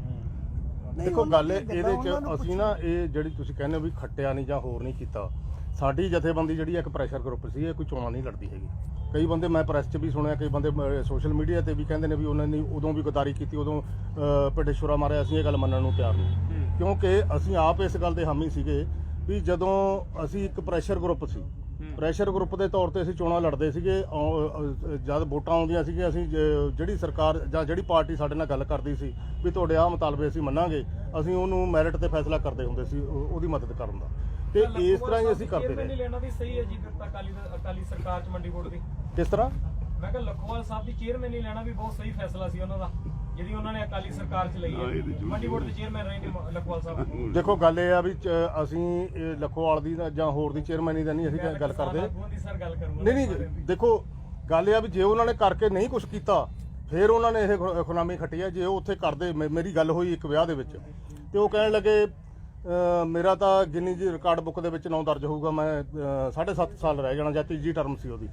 Speaker 8: ਦੇਖੋ ਗੱਲ ਇਹਦੇ 'ਚ ਅਸੀਂ ਨਾ ਇਹ ਜਿਹੜੀ ਤੁਸੀਂ ਕਹਿੰਦੇ ਹੋ ਵੀ ਖੱਟਿਆ ਨਹੀਂ ਜਾਂ ਹੋਰ ਨਹੀਂ ਕੀਤਾ, ਸਾਡੀ ਜਥੇਬੰਦੀ ਜਿਹੜੀ ਇੱਕ ਪ੍ਰੈਸ਼ਰ ਗਰੁੱਪ ਸੀ, ਇਹ ਕੋਈ ਚੋਣਾਂ ਨਹੀਂ ਲੜਦੀ ਹੈਗੀ। ਕਈ ਬੰਦੇ ਮੈਂ ਪ੍ਰੈਸ 'ਚ ਵੀ ਸੁਣਿਆ, ਕਈ ਬੰਦੇ ਸੋਸ਼ਲ ਮੀਡੀਆ ਤੇ ਵੀ ਕਹਿੰਦੇ ਨੇ ਵੀ ਉਹਨਾਂ ਨੇ ਉਦੋਂ ਵੀ ਗਦਾਰੀ ਕੀਤੀ, ਉਦੋਂ ਪਿੱਠ ਮਾਰਿਆ। ਅਸੀਂ ਇਹ ਗੱਲ ਮੰਨਣ ਨੂੰ ਤਿਆਰ ਨਹੀਂ, ਕਿਉਂਕਿ ਅਸੀਂ ਆਪ ਇਸ ਗੱਲ ਦੇ ਹਾਮੀ ਸੀਗੇ ਵੀ ਜਦੋਂ ਅਸੀਂ ਇੱਕ ਪ੍ਰੈਸ਼ਰ ਗਰੁੱਪ ਸੀ, ਪ੍ਰੈਸ਼ਰ ਗਰੁੱਪ ਦੇ ਤੌਰ ਤੇ ਅਸੀਂ ਚੋਣਾਂ ਲੜਦੇ ਸੀਗੇ। ਜਦ ਵੋਟਾਂ ਆਉਂਦੀਆਂ ਸੀਗੀਆਂ, ਅਸੀਂ ਜਿਹੜੀ ਸਰਕਾਰ ਜਾਂ ਜਿਹੜੀ ਪਾਰਟੀ ਸਾਡੇ ਨਾਲ ਗੱਲ ਕਰਦੀ ਸੀ ਵੀ ਤੁਹਾਡੇ ਆਹ ਮੁਤਾਲਬੇ ਅਸੀਂ ਮੰਨਾਂਗੇ, ਅਸੀਂ ਉਹਨੂੰ ਮੈਰਿਟ ਤੇ ਫੈਸਲਾ ਕਰਦੇ ਹੁੰਦੇ ਸੀ ਉਹਦੀ ਮਦਦ ਕਰਨ ਦਾ, ਤੇ ਇਸ ਤਰ੍ਹਾਂ ਹੀ ਅਸੀਂ ਕਰਦੇ ਰਹੇ।
Speaker 9: ਲੈਣਾ ਵੀ ਸਹੀ ਹੈ ਜੀ ਫਿਰ ਤਾਂ ਅਕਾਲੀ ਸਰਕਾਰ 'ਚ ਮੰਡੀ ਬੋਰਡ ਦੀ।
Speaker 8: ਕਿਸ ਤਰ੍ਹਾਂ?
Speaker 9: ਮੈਂ ਕਿਹਾ ਲਖੋਵਾਲ ਸਾਹਿਬ ਦੀ ਚੇਅਰਮੈਨ ਨਹੀਂ ਲੈਣਾ ਵੀ ਬਹੁਤ ਸਹੀ ਫੈਸਲਾ ਸੀ ਉਹਨਾਂ ਦਾ, ਜਿਹੜੀ ਉਹਨਾਂ ਨੇ ਅਕਾਲੀ ਸਰਕਾਰ 'ਚ ਲਈ ਹੈ। ਮੰਡੀ ਬੋਰਡ ਦੇ ਚੇਅਰਮੈਨ ਰਹੇ ਨੇ ਲਖੋਵਾਲ ਸਾਹਿਬ।
Speaker 8: ਦੇਖੋ ਗੱਲ ਇਹ ਆ ਵੀ ਅਸੀਂ ਲਖੋਵਾਲ ਦੀ ਜਾਂ ਹੋਰ ਦੀ ਚੇਅਰਮੈਨੀ ਦਾ ਨਹੀਂ ਅਸੀਂ ਗੱਲ ਕਰਦੇ। ਨਹੀਂ, ਦੇਖੋ ਗੱਲ ਇਹ ਆ ਵੀ ਜੇ ਉਹਨਾਂ ਨੇ ਕਰਕੇ ਨਹੀਂ ਕੁਝ ਕੀਤਾ, ਫਿਰ ਉਹਨਾਂ ਨੇ ਇਹ ਖੁਨਾਮੀ ਖੱਟੀ ਆ। ਜੇ ਉਹ ਉੱਥੇ ਕਰਦੇ, ਮੇਰੀ ਗੱਲ ਹੋਈ ਇੱਕ ਵਿਆਹ ਦੇ ਵਿੱਚ, ਤੇ ਉਹ ਕਹਿਣ ਲੱਗੇ ਮੇਰਾ ਤਾਂ ਗਿਨੀ ਜੀ ਰਿਕਾਰਡ ਬੁੱਕ ਦੇ ਵਿੱਚ ਨਾਂ ਦਰਜ ਹੋਊਗਾ, ਮੈਂ 7.5 ਸਾਲ ਰਹਿ ਜਾਣਾ, ਜਾਂ ਤੀਜੀ ਟਰਮ ਸੀ ਉਹਦੀ।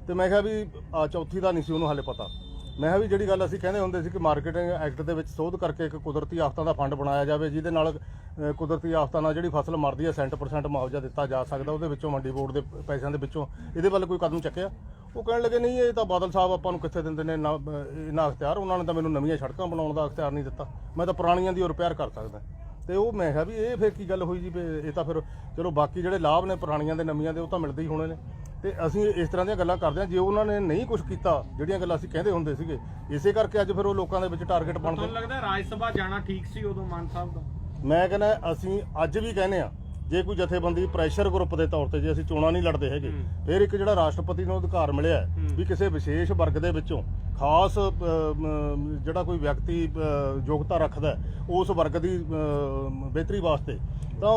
Speaker 8: ਤੇ ਮੈਂ ਕਿਹਾ ਵੀ ਚੌਥੀ ਦਾ ਨਹੀਂ ਸੀ ਉਹਨੂੰ ਹਾਲੇ ਪਤਾ। ਮੈਂ ਕਿਹਾ ਵੀ ਜਿਹੜੀ ਗੱਲ ਅਸੀਂ ਕਹਿੰਦੇ ਹੁੰਦੇ ਸੀ ਕਿ ਮਾਰਕੀਟਿੰਗ ਐਕਟ ਦੇ ਵਿੱਚ ਸੋਧ ਕਰਕੇ ਇੱਕ ਕੁਦਰਤੀ ਆਫਤਾਂ ਦਾ ਫੰਡ ਬਣਾਇਆ ਜਾਵੇ, ਜਿਹਦੇ ਨਾਲ ਕੁਦਰਤੀ ਆਫਤਾਂ ਨਾਲ ਜਿਹੜੀ ਫਸਲ ਮਰਦੀ ਹੈ 100% ਮੁਆਵਜ਼ਾ ਦਿੱਤਾ ਜਾ ਸਕਦਾ, ਉਹਦੇ ਵਿੱਚੋਂ ਮੰਡੀ ਬੋਰਡ ਦੇ ਪੈਸਿਆਂ ਦੇ ਵਿੱਚੋਂ ਇਹਦੇ ਵੱਲ ਕੋਈ ਕਦਮ ਚੱਕਿਆ? ਉਹ ਕਹਿਣ ਲੱਗੇ ਨਹੀਂ, ਇਹ ਤਾਂ ਬਾਦਲ ਸਾਹਿਬ ਆਪਾਂ ਨੂੰ ਕਿੱਥੇ ਦਿੰਦੇ ਨੇ ਨਾ ਅਖਤਿਆਰ, ਉਹਨਾਂ ਨੇ ਤਾਂ ਮੈਨੂੰ ਨਵੀਆਂ ਸੜਕਾਂ ਬਣਾਉਣ ਦਾ ਅਖਤਿਆਰ ਨਹੀਂ ਦਿੱਤਾ, ਮੈਂ ਤਾਂ ਪੁਰਾਣੀਆਂ ਦੀ ਰਿਪੇਅਰ ਕਰ ਸਕਦਾ। ਤੇ ਉਹ ਮੈਂ ਕਿਹਾ ਵੀ ਇਹ ਫਿਰ ਕੀ ਗੱਲ ਹੋਈ ਜੀ? ਇਹ ਤਾਂ ਫਿਰ ਚਲੋ ਬਾਕੀ ਜਿਹੜੇ ਲਾਭ ਨੇ ਪੁਰਾਣੀਆਂ ਦੇ ਨਵੀਆਂ ਦੇ ਉਹ ਤਾਂ ਮਿਲਦੇ ਹੀ ਹੋਣੇ ਨੇ, ਤੇ ਅਸੀਂ ਇਸ ਤਰ੍ਹਾਂ ਦੀਆਂ ਗੱਲਾਂ ਕਰਦੇ ਹਾਂ। ਜੇ ਉਹਨਾਂ ਨੇ ਨਹੀਂ ਕੁਝ ਕੀਤਾ ਜਿਹੜੀਆਂ ਗੱਲਾਂ ਅਸੀਂ ਕਹਿੰਦੇ ਹੁੰਦੇ ਸੀਗੇ, ਇਸੇ ਕਰਕੇ ਅੱਜ ਫਿਰ ਉਹ ਲੋਕਾਂ ਦੇ ਵਿੱਚ ਟਾਰਗੇਟ ਬਣਦੇ।
Speaker 6: ਤੁਹਾਨੂੰ ਲੱਗਦਾ ਰਾਜ ਸਭਾ ਜਾਣਾ ਠੀਕ ਸੀ ਉਦੋਂ ਮਾਨ ਸਾਹਿਬ ਦਾ?
Speaker 8: ਮੈਂ ਕਹਿੰਦਾ ਅਸੀਂ ਅੱਜ ਵੀ ਕਹਿੰਦੇ ਆ, ਜੇ ਕੋਈ ਜਥੇਬੰਦੀ ਪ੍ਰੈਸ਼ਰ ਗਰੁੱਪ ਦੇ ਤੌਰ ਤੇ ਜੇ ਅਸੀਂ ਚੋਣਾਂ ਨਹੀਂ ਲੜਦੇ ਹੈਗੇ, ਫਿਰ ਇੱਕ ਜਿਹੜਾ ਰਾਸ਼ਟਰਪਤੀ ਨੂੰ ਅਧਿਕਾਰ ਮਿਲਿਆ ਹੈ ਵੀ ਕਿਸੇ ਵਿਸ਼ੇਸ਼ ਵਰਗ ਦੇ ਵਿੱਚੋਂ ਖਾਸ ਜਿਹੜਾ ਕੋਈ ਵਿਅਕਤੀ ਯੋਗਤਾ ਰੱਖਦਾ ਉਸ ਵਰਗ ਦੀ ਬਿਹਤਰੀ ਵਾਸਤੇ, ਤਾਂ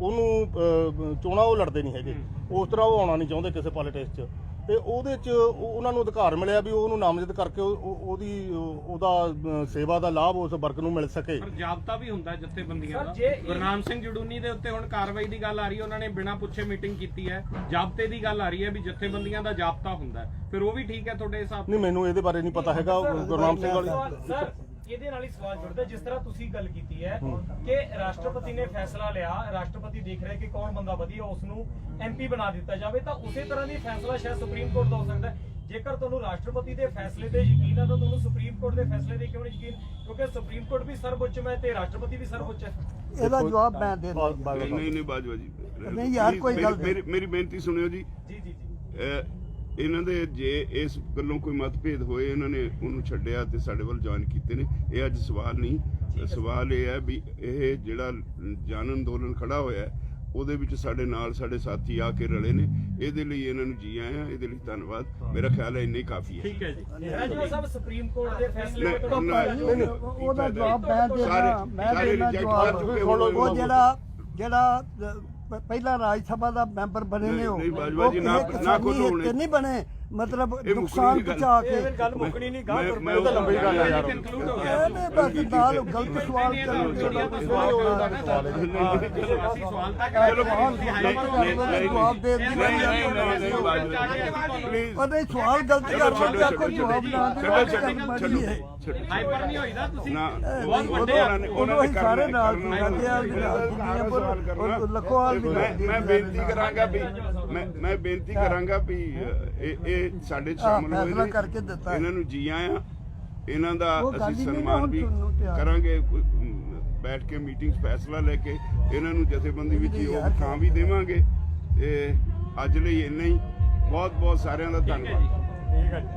Speaker 8: ਉਹਨੂੰ ਚੋਣਾਂ ਉਹ ਲੜਦੇ ਨਹੀਂ ਹੈਗੇ। ਉਸ ਤਰ੍ਹਾਂ ਉਹ ਆਉਣਾ ਨਹੀਂ ਚਾਹੁੰਦੇ ਕਿਸੇ ਪੋਲਿਟਿਕਸ 'ਚ, ਤੇ ਉਹਦੇ 'ਚ ਉਹਨਾਂ ਨੂੰ ਅਧਿਕਾਰ ਮਿਲਿਆ ਵੀ ਉਹਨੂੰ ਨਾਮਜ਼ਦ ਕਰਕੇ ਉਹਦਾ ਸੇਵਾ ਦਾ ਲਾਭ ਉਸ ਵਰਗ ਨੂੰ ਮਿਲ ਸਕੇ।
Speaker 6: ਪਰ ਜਾਬਤਾ ਵੀ ਹੁੰਦਾ ਜਥੇਬੰਦੀਆਂ ਦਾ।
Speaker 5: ਜੇ
Speaker 6: ਗੁਰਨਾਮ ਸਿੰਘ ਜੜੂਨੀ ਦੇ ਉੱਤੇ ਹੁਣ ਕਾਰਵਾਈ ਦੀ ਗੱਲ ਆ ਰਹੀ ਹੈ, ਉਹਨਾਂ ਨੇ ਬਿਨਾਂ ਪੁੱਛੇ ਮੀਟਿੰਗ ਕੀਤੀ ਹੈ। ਜਾਬਤੇ ਦੀ ਗੱਲ ਆ ਰਹੀ ਹੈ ਵੀ ਜਥੇਬੰਦੀਆਂ ਦਾ ਜਾਬਤਾ ਹੁੰਦਾ, ਫਿਰ ਉਹ ਵੀ ਠੀਕ ਹੈ ਤੁਹਾਡੇ ਹਿਸਾਬ ਨਾਲ?
Speaker 8: ਨਹੀਂ, ਮੈਨੂੰ ਇਹਦੇ ਬਾਰੇ ਨਹੀਂ ਪਤਾ ਹੈਗਾ। ਗੁਰਨਾਮ ਸਿੰਘ ਵਾਲੀ
Speaker 9: ਸਰ ਇਹਦੇ ਨਾਲ ਹੀ ਸਵਾਲ ਜੁੜਦਾ, ਜਿਸ ਤਰ੍ਹਾਂ ਤੁਸੀਂ ਗੱਲ ਕੀਤੀ ਹੈ ਕਿ ਰਾਸ਼ਟਰਪਤੀ ਨੇ ਫੈਸਲਾ ਲਿਆ, ਰਾਸ਼ਟਰਪਤੀ ਦੇਖ ਰਿਹਾ ਕਿ ਕੌਣ ਬੰਦਾ ਵਧੀਆ ਉਸ ਨੂੰ ਐਮਪੀ ਬਣਾ ਦਿੱਤਾ ਜਾਵੇ, ਤਾਂ ਉਸੇ ਤਰ੍ਹਾਂ ਦੀ ਫੈਸਲਾ ਸ਼ਾਇਦ ਸੁਪਰੀਮ ਕੋਰਟ ਦਾ ਹੋ ਸਕਦਾ ਹੈ। ਜੇਕਰ ਤੁਹਾਨੂੰ ਰਾਸ਼ਟਰਪਤੀ ਦੇ ਫੈਸਲੇ ਤੇ ਯਕੀਨ ਹੈ ਤਾਂ ਤੁਹਾਨੂੰ ਸੁਪਰੀਮ ਕੋਰਟ ਦੇ ਫੈਸਲੇ ਤੇ ਕਿਉਂ ਨਹੀਂ ਯਕੀਨ? ਕਿਉਂਕਿ ਸੁਪਰੀਮ ਕੋਰਟ ਵੀ ਸਰਵਉੱਚ ਹੈ ਤੇ ਰਾਸ਼ਟਰਪਤੀ ਵੀ ਸਰਵਉੱਚ ਹੈ।
Speaker 3: ਇਹਦਾ ਜਵਾਬ ਮੈਂ ਦੇ ਦਿੰਦਾ।
Speaker 2: ਨਹੀਂ ਬਾਜਵਾ ਜੀ,
Speaker 3: ਨਹੀਂ ਯਾਰ, ਕੋਈ ਗੱਲ ਨਹੀਂ।
Speaker 2: ਮੇਰੀ ਬੇਨਤੀ ਸੁਣਿਓ ਜੀ।
Speaker 9: ਜੀ
Speaker 2: ਇਹਨਾਂ ਦੇ ਜੇ ਇਸ ਗੱਲੋਂ ਕੋਈ ਮਤਭੇਦ ਹੋਏ, ਇਹਨਾਂ ਨੇ ਉਹਨੂੰ ਛੱਡਿਆ ਤੇ ਸਾਡੇ ਵੱਲ ਜੁਆਇਨ ਕੀਤੇ ਨੇ। ਇਹ ਅੱਜ ਸਵਾਲ ਨਹੀਂ, ਸਵਾਲ ਇਹ ਹੈ ਵੀ ਇਹ ਜਿਹੜਾ ਜਨ ਅੰਦੋਲਨ ਖੜਾ ਹੋਇਆ ਉਹਦੇ ਵਿੱਚ ਸਾਡੇ ਨਾਲ ਸਾਡੇ ਸਾਥੀ ਆ ਕੇ ਰਲੇ ਨੇ। ਇਹਦੇ ਲਈ ਇਹਨਾਂ ਨੂੰ ਜੀ ਆਇਆਂ, ਇਹਦੇ ਲਈ ਧੰਨਵਾਦ। ਮੇਰਾ ਖਿਆਲ ਹੈ ਇੰਨਾ ਹੀ ਕਾਫੀ ਹੈ।
Speaker 6: ਠੀਕ ਹੈ ਜੀ।
Speaker 9: ਰਾਜਵਾ ਸਾਹਿਬ ਸੁਪਰੀਮ ਕੋਰਟ ਦੇ ਫੈਸਲੇ ਤੋਂ
Speaker 3: ਉਹਦਾ ਜਵਾਬ ਮੈਂ ਦੇਣਾ। ਮੈਂ
Speaker 2: ਸਾਰੇ
Speaker 3: ਦੇਣਾ
Speaker 2: reject ਕਰ
Speaker 3: ਜਵਾਬ।
Speaker 2: ਚੁੱਕੇ
Speaker 3: ਉਹ ਜਿਹੜਾ ਪਹਿਲਾਂ ਰਾਜ ਸਭਾ ਦਾ ਮੈਂਬਰ ਬਣੇ ਨੇ,
Speaker 2: ਨਹੀਂ ਬਾਜਵਾ ਜੀ, ਨਾ ਖੋਲੋ ਹੁਣ।
Speaker 3: ਨਹੀਂ ਬਣੇ, ਮਤਲਬ
Speaker 2: ਇਹ
Speaker 3: ਨੁਕਸਾਨ
Speaker 2: ਮੁੱਕਣੀ ਦੀ
Speaker 3: ਪਹੁੰਚਾ ਕੇ।
Speaker 9: ਇਹ ਗੱਲ ਮੁੱਕਣੀ ਨਹੀਂ, ਗਾਹ ਤੁਰ
Speaker 2: ਮੈਂ ਉਹ ਤਾਂ ਲੰਬੀ ਗੱਲ ਹੈ ਯਾਰ।
Speaker 6: ਕਨਕਲੂਡ ਹੋ ਗਿਆ।
Speaker 3: ਇਹਨੇ ਬਸ ਨਾਲ ਗਲਤ ਸਵਾਲ
Speaker 6: ਅਸੀਂ
Speaker 3: ਚੱਲ
Speaker 6: ਸਵਾਲ ਤਾਂ
Speaker 2: ਚਲੋ
Speaker 3: ਜਵਾਬ ਦੇ
Speaker 2: ਨਹੀਂ
Speaker 3: ਉਹਨੇ ਸਵਾਲ ਗਲਤ ਕਰਨਾ, ਆਖੋ ਜਵਾਬ ਨਾ
Speaker 2: ਛੱਡੋ।
Speaker 6: ਹਾਈਪਰ ਨਹੀਂ ਹੋਈਦਾ ਤੁਸੀਂ?
Speaker 2: ਬਹੁਤ ਵੱਡੇ
Speaker 3: ਉਹਨਾਂ ਹੀ ਸਾਰੇ ਨਾਲ ਲਖੋਵਾਲ
Speaker 2: ਮੈਂ ਬੇਨਤੀ ਕਰਾਂਗਾ ਵੀ ਮੈਂ ਬੇਨਤੀ ਕਰਾਂਗਾ ਵੀ ਇਹ ਸਾਡੇ ਸ਼ਾਮਲ ਹੋਏ
Speaker 3: ਫੈਸਲਾ
Speaker 2: ਨੇ,
Speaker 3: ਕਰਕੇ ਦਿੱਤਾ।
Speaker 2: ਇਹਨਾਂ ਨੂੰ ਜੀ ਆਇਆਂ। ਇਹਨਾਂ ਦਾ
Speaker 3: ਉਹ ਗੱਲ
Speaker 2: ਅਸੀਂ
Speaker 3: ਹੀ ਨਹੀਂ ਨਾ
Speaker 2: ਸਨਮਾਨ
Speaker 3: ਹੁਣ
Speaker 2: ਵੀ
Speaker 3: ਤੁਹਾਨੂੰ ਤਿਆਰ।
Speaker 2: ਕਰਾਂਗੇ। ਬੈਠ ਕੇ ਮੀਟਿੰਗ 'ਚ ਫੈਸਲਾ ਲੈ ਕੇ ਇਹਨਾਂ ਨੂੰ ਜਥੇਬੰਦੀ ਵਿੱਚ ਯੋਗ ਥਾਂ ਵੀ ਦੇਵਾਂਗੇ। ਤੇ ਅੱਜ ਲਈ ਇੰਨਾ ਹੀ। ਬਹੁਤ ਬਹੁਤ ਸਾਰਿਆਂ ਦਾ ਧੰਨਵਾਦ।
Speaker 9: ਠੀਕ ਹੈ ਜੀ।